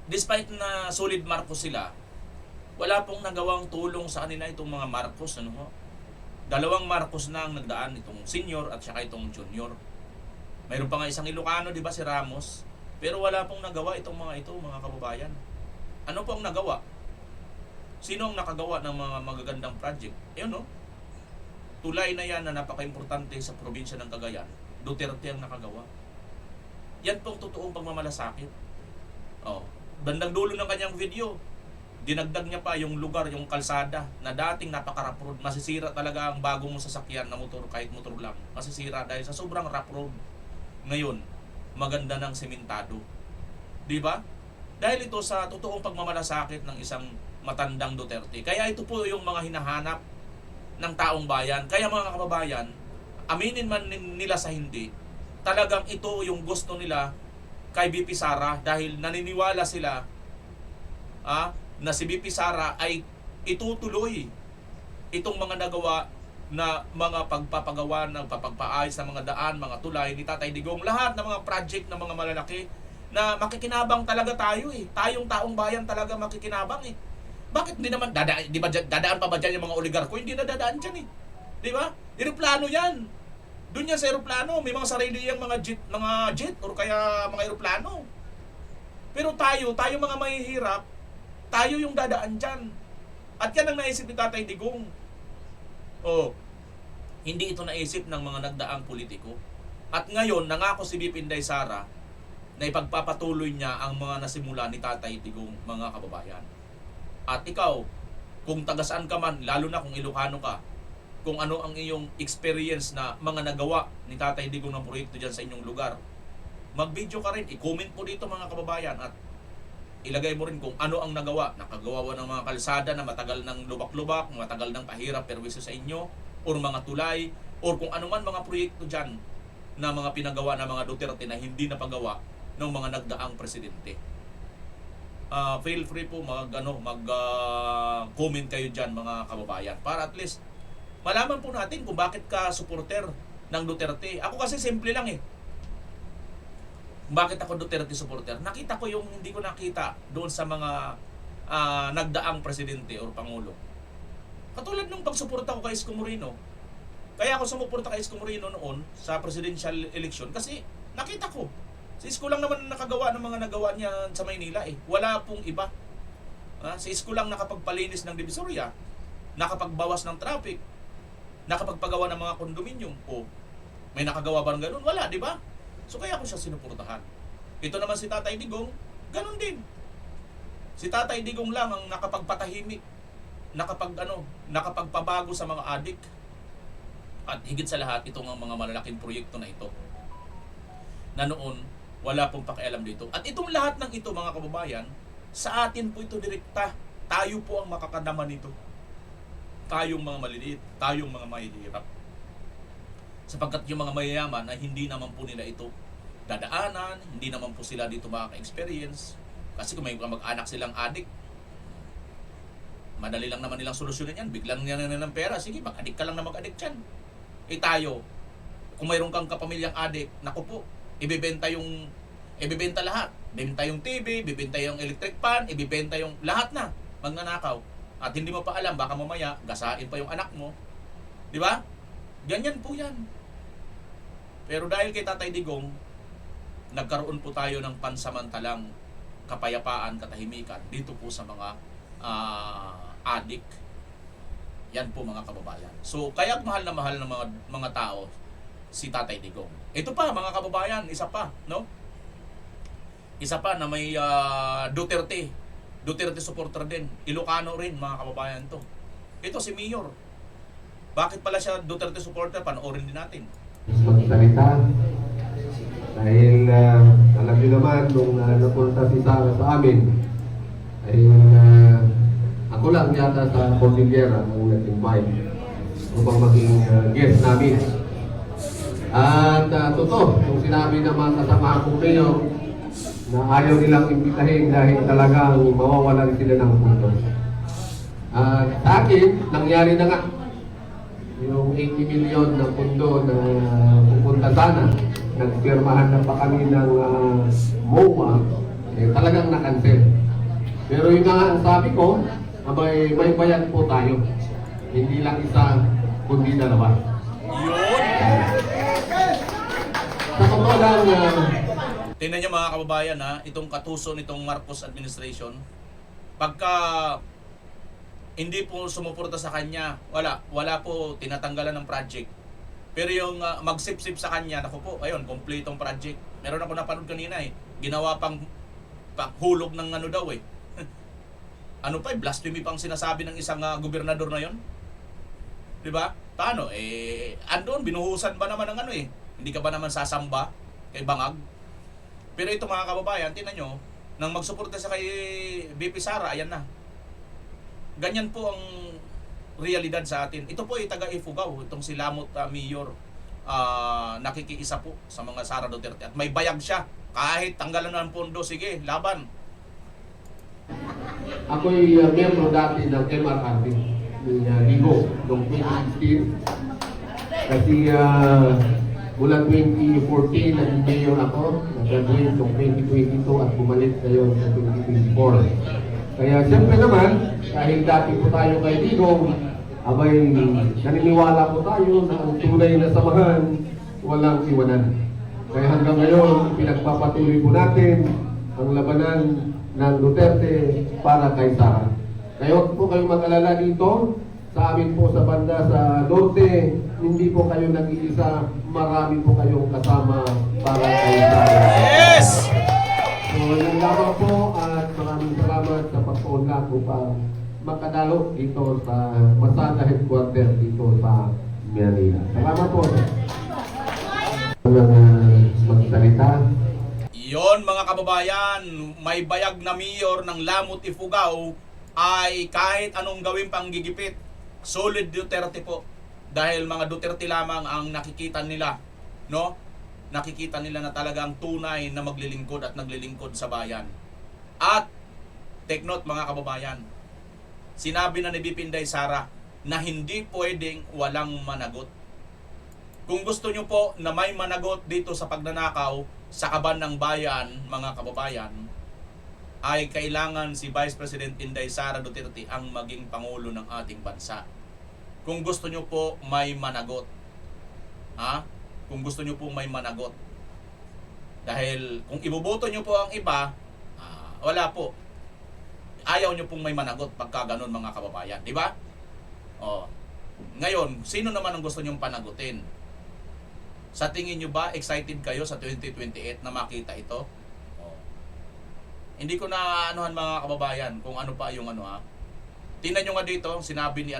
despite na solid Marcos sila, wala pong nagawang tulong sa kanila itong mga Marcos, Dalawang Marcos na ang nagdaan, itong senior at saka itong junior. Mayroon pa nga isang Ilocano, di ba, si Ramos, pero wala pong nagawa itong mga kababayan. Ano pong nagawa? Sino ang nakagawa ng mga magagandang project? Tulay na yan na napaka-importante sa probinsya ng Cagayan. Duterte ang nakagawa. Yan pong totoong pagmamalasakit. Bandang dulo ng kanyang video, dinagdag niya pa yung lugar, yung kalsada na dating napaka-rough road. Masisira talaga ang bago mong sasakyan na motor, kahit motor lang. Masisira dahil sa sobrang rough road. Ngayon, maganda ng sementado. Di ba? Dahil ito sa totoong pagmamalasakit ng isang matandang Duterte. Kaya ito po yung mga hinahanap ng taong bayan. Kaya mga kababayan, aminin man nila sa hindi, talagang ito yung gusto nila kay BP Sara dahil naniniwala sila na si BP Sara ay itutuloy itong mga nagawa na mga pagpapagawa ng papagpaayos ng mga daan, mga tulay ni Tatay Digong, lahat ng mga project ng mga malalaki na makikinabang talaga tayo Tayong taong bayan talaga makikinabang Bakit hindi naman dadaan pa ba dyan yung mga oligarko? Hindi na dadaan dyan Di ba? Eroplano yan. Doon yan sa eroplano, may mga sarili yung mga jet or kaya mga eroplano. Pero tayo mga mahihirap, tayo yung dadaan dyan. At yan ang naisip ni Tatay Digong. Hindi ito naisip ng mga nagdaang politiko. At ngayon, nangako si BP Inday Sara na ipagpapatuloy niya ang mga nasimula ni Tatay Digong, mga kababayan. At ikaw, kung tagasaan ka man, lalo na kung Ilocano ka, kung ano ang iyong experience na mga nagawa ni Tatay Digong ng proyekto dyan sa inyong lugar, mag-video ka rin, i-comment po dito mga kababayan at ilagay mo rin kung ano ang nagawa. Nakagawa ng mga kalsada na matagal ng lubak-lubak, matagal ng pahirap perwisyo sa inyo, or mga tulay, or kung ano man mga proyekto dyan na mga pinagawa ng mga Duterte na hindi napagawa ng mga nagdaang presidente. Feel free po mag-comment kayo dyan mga kababayan para at least malaman po natin kung bakit ka supporter ng Duterte. Ako kasi simple lang Bakit ako Duterte supporter? Nakita ko yung hindi ko nakita doon sa mga nagdaang presidente o pangulo. Katulad nung pagsuporta ko kay Isko Moreno. Kaya ako sumuporta kay Isko Moreno noon sa presidential election kasi nakita ko. Si Isko lang naman nakagawa ng mga nagawa niya sa Maynila Wala pong iba. Si Isko lang nakapagpalinis ng Divisoria, nakapagbawas ng traffic, nakapagpagawa ng mga kondominium. May nakagawa ba ng ganun? Wala, di ba? So kaya ako siya sinuportahan. Ito naman si Tatay Digong, ganun din. Si Tatay Digong lang ang nakapagpatahimik, nakapagpabago sa mga adik. At higit sa lahat, itong mga malalaking proyekto na ito. Na noon, wala pong pakialam dito. At itong lahat ng ito, mga kababayan, sa atin po ito direkta. Tayo po ang makakadama nito. Tayong mga maliliit, tayong mga mahihirap. Sapagkat yung mga mayayaman na hindi naman po nila ito dadaanan, hindi naman po sila dito makaka-experience. Kasi kung may mag-anak silang adik, madali lang naman nilang solusyonan yan. Biglang niya na ng pera, sige, mag-adik ka lang na mag-adik dyan. Tayo, kung mayroon kang kapamilyang adik, naku po, ibibenta lahat. Ibibenta yung TV, ibibenta yung electric pan, ibibenta yung lahat na, magnanakaw. At hindi mo pa alam, baka mamaya, gasain pa yung anak mo. Di ba? Ganyan po yan. Pero dahil kay Tatay Digong, nagkaroon po tayo ng pansamantalang kapayapaan, katahimikan dito po sa mga adik. Yan po mga kababayan. So kaya mahal na mahal ng mga tao si Tatay Digong. Ito pa mga kababayan, isa pa, no? Isa pa na may Duterte supporter din. Ilocano rin mga kababayan to. Ito si Mayor. Bakit pala siya Duterte supporter? Panoorin din natin. Magsalita dahil alam niyo naman nung napunta si Sara sa amin ay ako lang yata sa Cordillera ang nag-invite upang maging guest namin. At totoo, yung sinabi ng mga kasama ko ngayon na ayaw nilang imbitahin dahil talagang mawawalan sila ng pundo. At sa akin, nangyari na nga yung 80 million na pundo na pupunta sana. Nagpirmahan na pa kami ng MOA, talagang na-cancel. Pero yun nga ang sabi ko, may bayad po tayo. Hindi lang isa, kundi dalawa. Sa totoo lang, tingnan niyo mga kababayan itong katuso nitong Marcos administration, pagka hindi po sumuporta sa kanya, wala po tinatanggalan ng project. Pero yung magsip-sip sa kanya, naku po, ayun, kompletong project. Meron ako napanood kanina ginawa pang hulog ng ano daw ano pa blasphemy pang sinasabi ng isang gobernador na yon. 'Di ba? Paano? Andun binuhusan ba naman ng hindi ka ba naman sasamba kay Bangag? Pero ito mga kababayan, tingnan nyo, nang magsuporta sa kay BP Sara, ayan na. Ganyan po ang realidad sa atin. Ito po ay taga Ifugao, itong si Lamot Mayor, nakikiisa po sa mga Sara Duterte. At may bayag siya, kahit tanggalan ng pondo, sige, laban. ako'y miyembro dati ng MRRT, ni Ligo, noong 2016. Kasi mula 2014, naging mayor ako, nag-graduate noong 2022 at bumalik ngayon sa 2024. Kaya siyempre naman, dahil dati po tayo kay Digong, abay naniniwala po tayo na ang tunay na samahan, walang iwanan. Kaya hanggang ngayon, pinagpapatuloy po natin ang labanan ng Duterte para kay Sara. Kaya huwag po kayong mag-alala dito. Sa amin po sa banda sa Norte, hindi po kayo nag-iisa, marami po kayong kasama para kay Sara. Yes! So, yun lamang po at maraming salamat sa pagpaunlak upang makadalo dito sa Masada Headquarter dito sa Manila. Salamat po. Magsalita. Yon mga kababayan, may bayag na mayor ng Lamot Ifugao ay kahit anong gawin pang gigipit, solid Duterte po. Dahil mga Duterte lamang ang nakikita nila, no? Nakikita nila na talagang tunay na maglilingkod at naglilingkod sa bayan. At take note mga kababayan, sinabi na ni BP Inday Sara na hindi pwedeng walang managot. Kung gusto nyo po na may managot dito sa pagnanakaw sa kaban ng bayan, mga kababayan, ay kailangan si Vice President Inday Sara Duterte ang maging Pangulo ng ating bansa. Kung gusto nyo po may managot. Kung gusto nyo po may managot. Dahil kung iboboto nyo po ang iba, wala po. Ayaw nyo pong may managot pagka ganun mga kababayan. Di ba? Ngayon, sino naman ang gusto nyong panagutin? Sa tingin nyo ba, excited kayo sa 2028 na makita ito? Hindi ko na anuhan mga kababayan kung ano pa yung Tingnan nyo nga dito, sinabi ni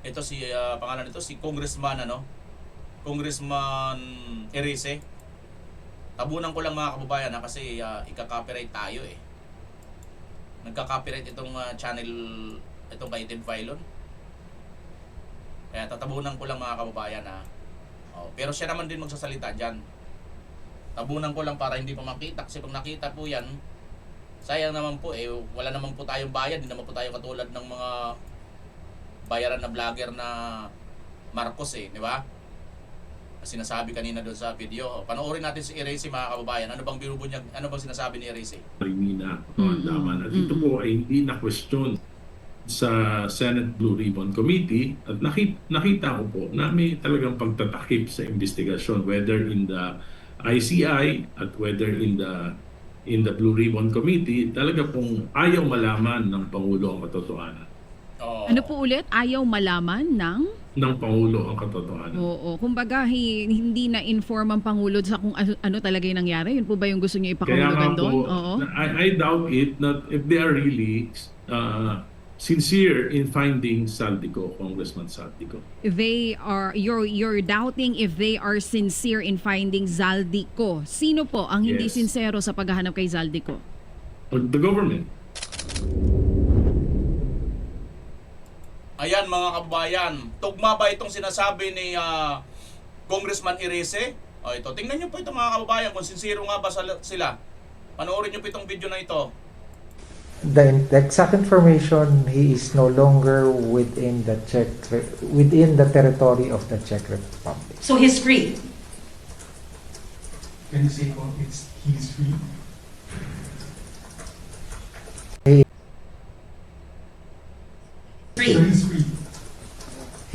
ito si pangalan nito si Congressman Congressman Erice. Tabunan ko lang mga kababayan kasi ika-copyright tayo Nagka-copyright itong channel, itong kay Ted Filon. Kaya tatabunan ko lang mga kababayan pero siya naman din magsasalita dyan. Tabunan ko lang para hindi pa makita, kasi kung nakita po yan, sayang naman po wala naman po tayong bayad, hindi naman po tayo katulad ng mga bayaran na vlogger na Marcos di ba? Sinasabi kanina doon sa video. Panoorin natin si Erice mga kababayan. Ano bang binubo niya? Ano bang sinasabi ni Erice? Marimina, Daman. At ito po ay hindi na question. sa Senate Blue Ribbon Committee at nakita ko po na may talagang pagtatakip sa investigasyon, whether in the ICI at whether in the Blue Ribbon Committee. Talaga pong ayaw malaman ng Pangulo ang katotohanan. Ano po ulit? Ayaw malaman Ng Pangulo ang katotohanan. Oo. Kumbaga, hindi na-inform ang Pangulo sa kung ano talaga yung nangyari. Yun po ba yung gusto niyo Kaya nga ipakahulugan doon? po, Oo. I doubt it that if they are really sincere in finding Saldico, Congressman Saldico. You're doubting if they are sincere in finding Zaldico. Sino po ang hindi Yes. sincero sa paghahanap kay Zaldico? The government. Ayan mga kababayan, tugma ba itong sinasabi ni Congressman Irice? O ito, tingnan nyo po ito mga kababayan kung sincero nga ba sila. Panoorin nyo po itong video na ito. The exact information, he is no longer within the territory of the Czech Republic. So he's free. Can you say he's free? Free. So he's free.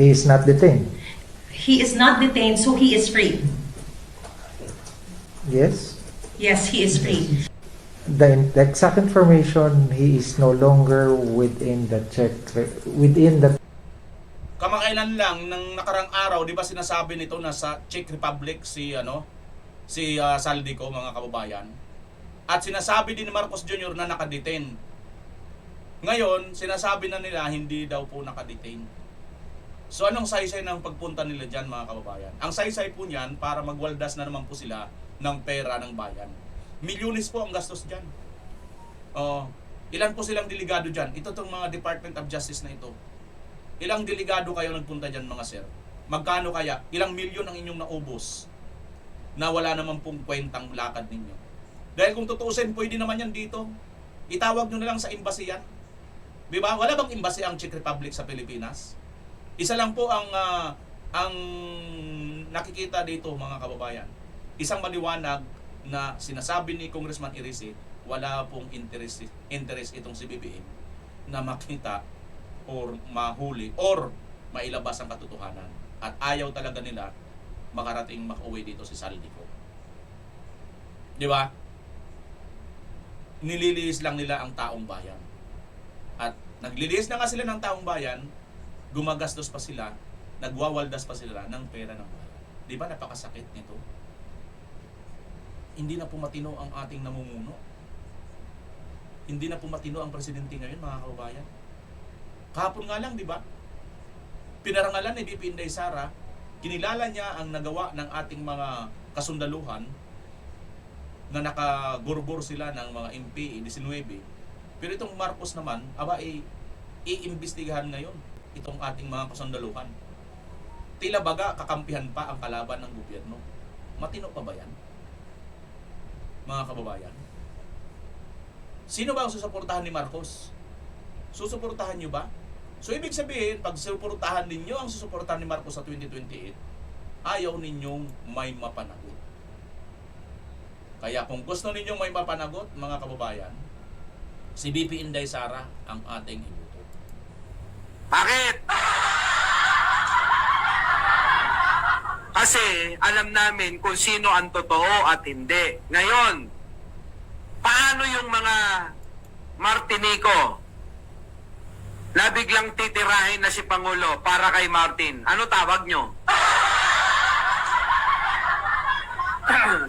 He is not detained. He is not detained, so he is free. Yes. Yes, he is free. The exact information, he is no longer within the Kamakailan lang ng nakarang araw, 'di ba sinasabi nito na sa Czech Republic si Saldico mga kababayan. At sinasabi din ni Marcos Jr. na nakadetain. Ngayon, sinasabi na nila hindi daw po nakadetain. So anong saysay ng pagpunta nila diyan mga kababayan? Ang saysay po niyan para magwaldas na naman po sila ng pera ng bayan. Milyones po ang gastos diyan. Ilan po silang delegado diyan? Ito tong mga Department of Justice na ito. Ilang delegado kayo nagpunta diyan mga sir? Magkano kaya? Ilang milyon ang inyong naubos na wala naman pong kwentang lakad ninyo? Dahil kung tutuusin, pwede naman yan dito. Itawag nyo na lang sa embassy yan. Diba? Wala bang embassy ang Czech Republic sa Pilipinas? Isa lang po ang nakikita dito mga kababayan. Isang maliwanag na sinasabi ni Congressman Irice, wala pong interest itong si BBM na makita or mahuli or mailabas ang katotohanan. At ayaw talaga nila makauwi dito si Saldico. Di ba? Nililinis lang nila ang taong bayan. At naglilinis na nga sila ng taong bayan, gumagastos pa sila, nagwawaldas pa sila ng pera ng bayan. Di ba napakasakit nito? Hindi na po matino ang ating namumuno. Hindi na po matino ang presidente ngayon mga kababayan. Kahapon nga lang, di ba? Pinarangalan ni BP Inday Sara, kinilala niya ang nagawa ng ating mga kasundaluhan na nakagorbor sila ng mga MP 19. Pero itong Marcos naman, iimbestigahan ngayon itong ating mga kasundaluhan. Tila baga kakampihan pa ang kalaban ng gobyerno. Matino pa ba yan? Mga kababayan. Sino ba ang susuportahan ni Marcos? Susuportahan nyo ba? So ibig sabihin, pag susuportahan ninyo ang susuportahan ni Marcos sa 2028, ayaw ninyong may mapanagot. Kaya kung gusto ninyong may mapanagot, mga kababayan, si BP Inday Sara ang ating iboto. Bakit? Kasi alam namin kung sino ang totoo at hindi. Ngayon, paano yung mga Martinico na biglang titirahin na si Pangulo para kay Martin? Ano tawag nyo?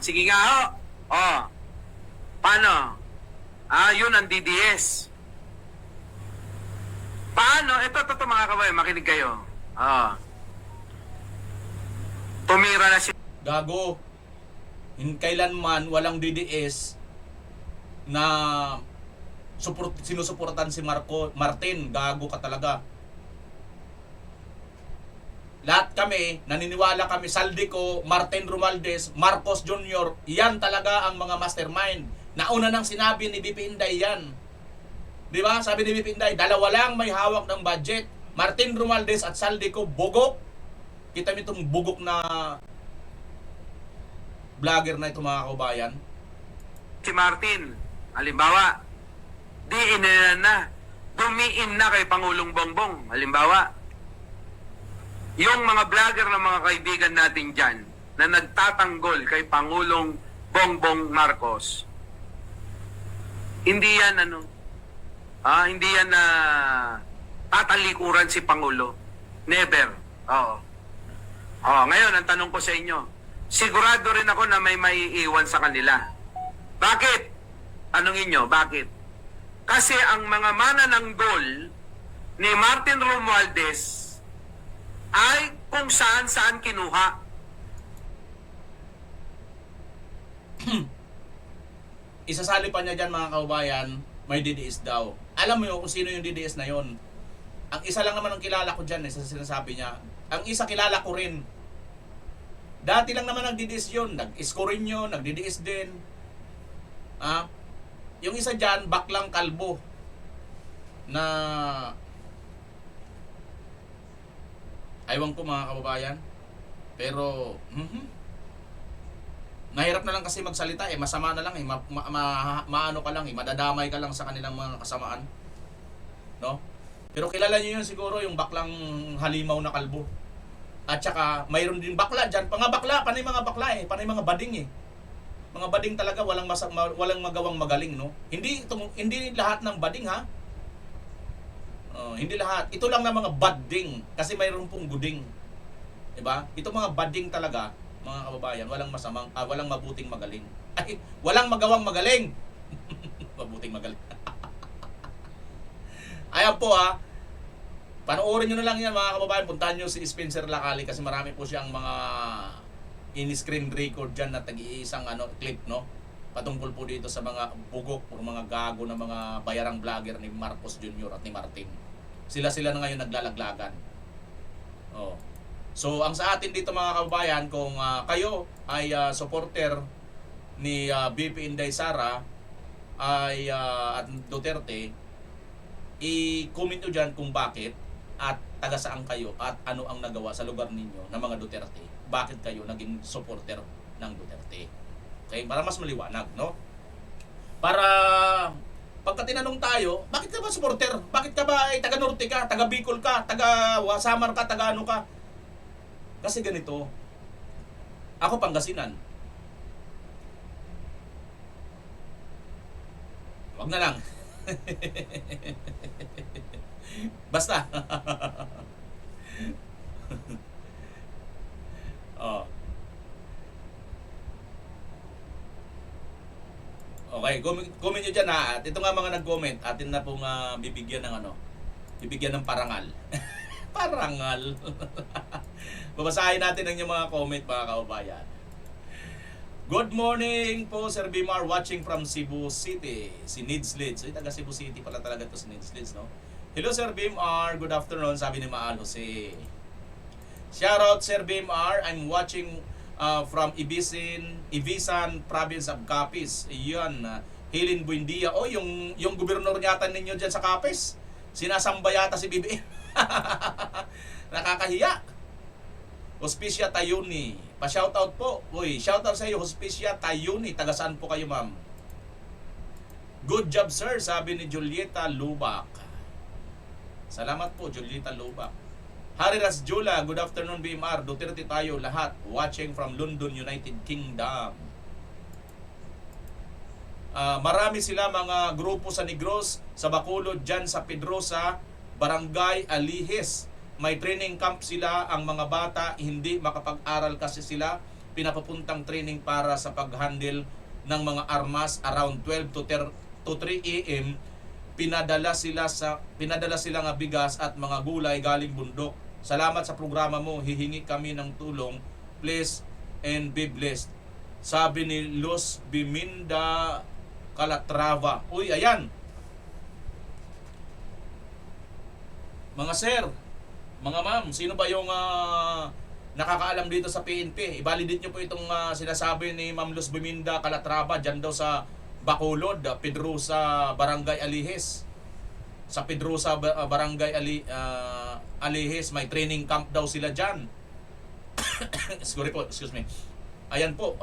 Sige nga ho. Paano? Yun ang DDS. Paano? Ito mga kabayan, makinig kayo. Tumira na si... Gago. Kailanman walang DDS na sinusuportan si Martin. Gago ka talaga. Lahat kami, naniniwala kami, Saldico, Martin Romualdez, Marcos Jr., yan talaga ang mga mastermind. Nauna nang sinabi ni BP Inday yan. Di ba? Sabi ni BP Inday, dalawa lang may hawak ng budget. Martin Romualdez at Saldico, bugok. Kita mo itong bugok na vlogger na ito mga kaubayan. Si Martin, halimbawa, di inilan na. dumiin na kay Pangulong Bongbong. Halimbawa, yung mga vlogger ng mga kaibigan natin dyan na nagtatanggol kay Pangulong Bongbong Marcos, hindi yan hindi yan na tatalikuran si Pangulo. Never. Oo. Ngayon, ang tanong ko sa inyo, sigurado rin ako na may maiiwan sa kanila. Bakit? Tanongin nyo, bakit? Kasi ang mga manananggol ni Martin Romualdez ay kung saan-saan kinuha. Isasali pa niya dyan mga kababayan, may DDS daw. Alam mo yun kung sino yung DDS na yon. Ang isa lang naman ang kilala ko dyan, sa sinasabi niya. Ang isa kilala ko rin. Dati lang naman nag-DDS yun. Nag-score rin yun, nag-DDS din. Yung isa dyan, baklang kalbo. Na aywan ko mga kababayan. Pero nahirap na lang kasi magsalita masama na lang maano ka lang madadamay ka lang sa kanilang mga kasamaan. No? Pero kilala niyo yun siguro yung baklang halimaw na kalbo. At saka mayroon din bakla diyan, panay mga bakla panay mga bading Mga bading talaga walang magawang magaling, no? Hindi lahat ng bading ha. Hindi lahat. Ito lang na mga bading kasi mayroon pong guding. 'Di ba? Ito mga bading talaga, mga kababayan, walang mabuting magaling. Ay, walang magawang magaling. Mabuting magaling. Ayan po panoorin nyo na lang yan mga kababayan. Puntahan nyo si Spencer Lacali kasi marami po siyang mga in-screen record dyan na tag-iisang clip, no? Patungkol po dito sa mga bugok o mga gago na mga bayarang vlogger ni Marcos Jr. at ni Martin. Sila na ngayon naglalaglagan. So, ang sa atin dito mga kababayan, kung kayo ay supporter ni BP Inday Sara at Duterte, i-comment nyo dyan kung bakit at taga saan kayo at ano ang nagawa sa lugar ninyo ng mga Duterte. Bakit kayo naging supporter ng Duterte? Okay, para mas maliwanag, no? Para pagka tinanong tayo, bakit ka ba supporter? Bakit ka ba taga Norte ka, taga Bicol ka, taga Samar ka, taga ano ka? Kasi ganito, ako Pangasinan. Wag na lang. Basta. Okay, comment nyo dyan At ito nga mga nag-comment, atin na pong bibigyan ng parangal. Parangal. Babasahin natin ang inyong mga comment mga kaubayan. Good morning po Sir Bimar, watching from Cebu City. Si Nids Lids. Taga Cebu City pala talaga to si Nids Lids, no? Hello Sir Bimar, good afternoon, sabi ni Maal Jose. Shoutout Sir Bimar, I'm watching from Ibisan province of Capiz. Iyon, Helen Buendia. Yung gobernador yata ninyo dyan sa Capiz. Sinasamba yata si BBM. Nakakahiya. Hospicia Tayuni. Pa-shoutout po. Shoutout sa iyo, Hospicia Tayuni. Taga saan po kayo, ma'am? Good job, sir, sabi ni Julieta Lubak. Salamat po, Julieta Lubak. Hariras Jula, good afternoon, BMR. Duterte tayo lahat. Watching from London, United Kingdom. Marami sila mga grupo sa Negros, sa Bacolod, dyan sa Pedrosa, Barangay Alihes. May training camp sila, ang mga bata hindi makapag-aral kasi sila pinapapuntang training para sa pag-handle ng mga armas around 12 to 3 AM. Pinadala sila nga bigas at mga gulay galing bundok. Salamat sa programa mo, hihingi kami ng tulong, please and be blessed. Sabi ni Luz Biminda Calatrava. Ayan. Mga sir, mga ma'am, sino ba yung nakakaalam dito sa PNP? I-validate nyo po itong sinasabi ni Ma'am Luz Biminda Calatrava dyan daw sa Bacolod, Pedrosa, Barangay Alihes. Sa Pedrosa, Barangay Alihes, may training camp daw sila dyan. Excuse me. Ayan po,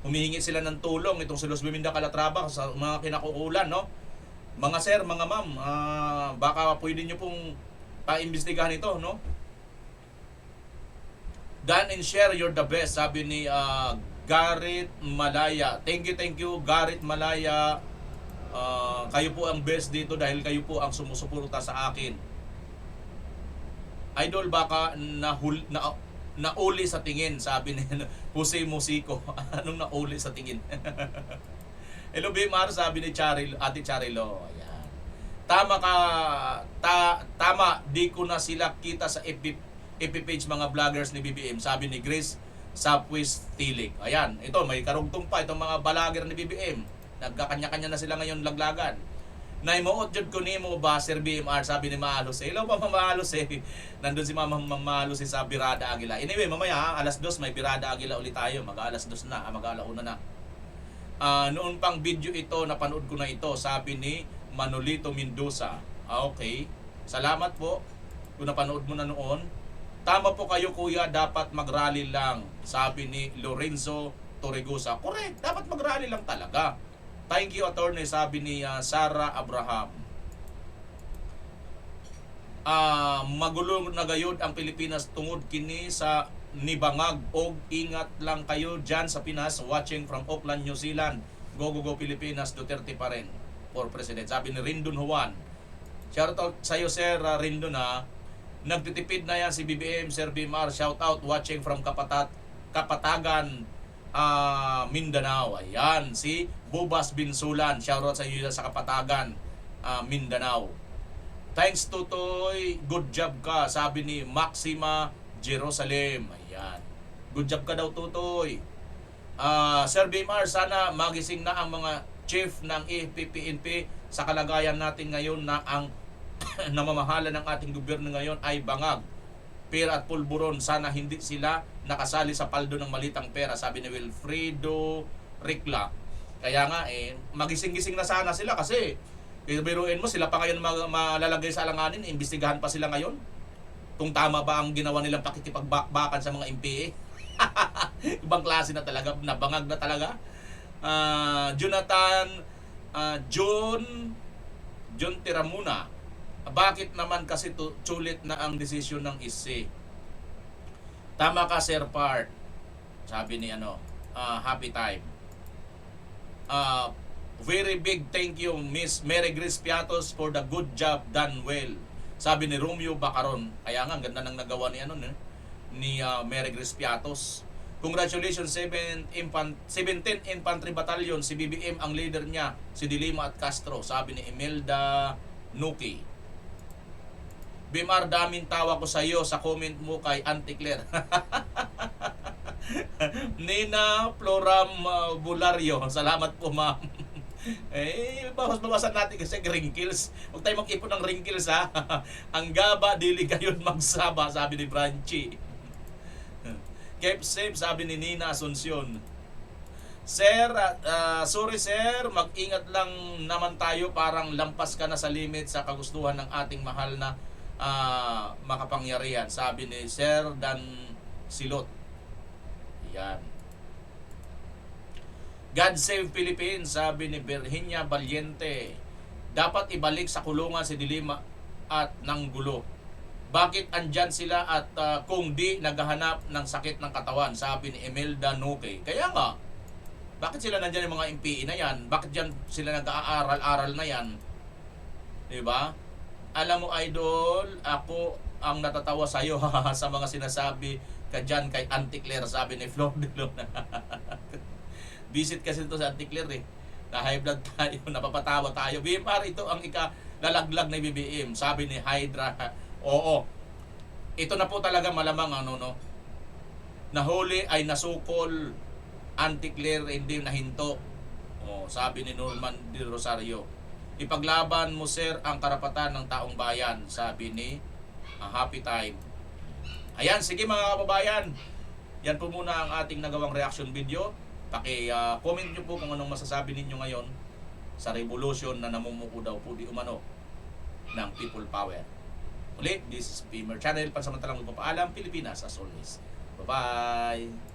humihingi sila ng tulong itong si Luz Biminda Calatrava sa mga kinakukulan, no? Mga sir, mga ma'am, baka pwede nyo pong paimbestigahan ito, no? Dan and share, you're the best, sabi ni Garrett Malaya. Thank you, Garrett Malaya. Kayo po ang best dito dahil kayo po ang sumusuporta sa akin. Idol, baka nauli sa tingin, sabi ni Jose Musico. Anong nauli sa tingin? Hello, Bimar, sabi ni Ate Charilo. Ayan. Tama ka, tama, di ko na sila kita sa FB page mga vloggers ni BBM, sabi ni Grace Sapwis Tilik. Ayan, ito may karugtong pa itong mga vlogger ni BBM. Nagkakanya-kanya na sila ngayon laglagan. Naimuot jud ko nimo ba Sir BMR, sabi ni Maalos. Hello pa Maalos Nandun si Mama Maalos sa Birada Aguila. Anyway, mamaya alas 2 may Birada Aguila ulit tayo. Mag-alas 2 na, mag-alauna na. Noon pang video ito, napanood ko na ito, sabi ni Manolito Mendoza. Okay. Salamat po kung napanood mo na noon. Tama po kayo kuya, dapat mag-rally lang, sabi ni Lorenzo Torregosa. Correct, dapat mag-rally lang talaga. Thank you, attorney, sabi ni Sarah Abraham. Magulong na gayud ang Pilipinas tungod kini sa nibangag og ingat lang kayo dyan sa Pinas, watching from Auckland, New Zealand. Go Pilipinas, Duterte pa rin for president, sabi ni Rindon Juan. Shout out sa iyo Sir Rindon ha. Nagtitipid na yan si BBM, Sir Bimar. Shout out, watching from Kapatagan, Mindanao. Ayan, si Bubas Binsulan. Shout out sa iyo sa Kapatagan, Mindanao. Thanks Tutoy, good job ka, sabi ni Maxima Jerusalem. Ayan, good job ka daw Tutoy. Sir Bimar, sana magising na ang mga chief ng PNP sa kalagayan natin ngayon na ang namamahala ng ating gobyerno ngayon ay bangag, pera at pulburon. Sana hindi sila nakasali sa paldo ng malitang pera, sabi ni Wilfredo Ricla. Kaya nga magising-gising na sana sila kasi biruin mo sila pa ngayon malalagay sa alanganin, imbestigahan pa sila ngayon kung tama ba ang ginawa nilang pakikipagbakbakan sa mga MPA. Ibang klase na talaga, nabangag na talaga. Jonathan John Tiramuna, bakit naman kasi sulit na ang desisyon ng ISE? Tama ka Sir Part, sabi ni Happy Time. Very big thank you Miss Mary Grace Piatos for the good job done well, sabi ni Romeo Bacaron. Kaya nga ganda ng nagawa ni ni Mary Grace Piatos. Congratulations 17 Infantry Battalion, si BBM ang leader niya, si Dilima at Castro, sabi ni Imelda Nuki. Bimar, daming tawa ko sa iyo sa comment mo kay Auntie Claire. Nina Floram Bulario, salamat po ma'am. Bawasan natin kasi wrinkles. Huwag tayo mag-ipon ng wrinkles ha. Ang gaba, dili kayo magsaba, sabi ni Branchi. Keep safe, sabi ni Nina Asuncion. Sir, sorry sir, mag-ingat lang naman tayo, parang lampas ka na sa limit sa kagustuhan ng ating mahal na makapangyarihan, sabi ni Sir Dan Silot. Yan. God save Philippines, sabi ni Virginia Valiente. Dapat ibalik sa kulungan si Dilima at Nanggulo. Bakit andyan sila at kung di naghahanap ng sakit ng katawan, sabi ni Imelda Nuke. Kaya nga, bakit sila nandyan yung mga MPE na yan? Bakit dyan sila nag-aaral-aral na yan? Diba? Alam mo idol, ako ang natatawa sa iyo sa mga sinasabi ka dyan kay Auntie Claire, sabi ni Flor de Luna. Visit kasi ito sa Auntie Claire na high blood tayo, napapatawa tayo. BMR, ito ang ikalalaglag na BBM, sabi ni Hydra. Oo, ito na po talaga malamang nahuli ay nasukol, Auntie Claire hindi nahinto. Sabi ni Norman de Rosario. Ipaglaban mo sir ang karapatan ng taong bayan, sabi ni Happy Time. Ayan, sige mga kababayan, yan po muna ang ating nagawang reaction video. Paki-comment nyo po kung anong masasabi ninyo ngayon sa revolution na namumuko daw po di umano ng people power. Ulit, this is Beamer Channel, pansamantalang magpapaalam, Pilipinas as always. Bye-bye!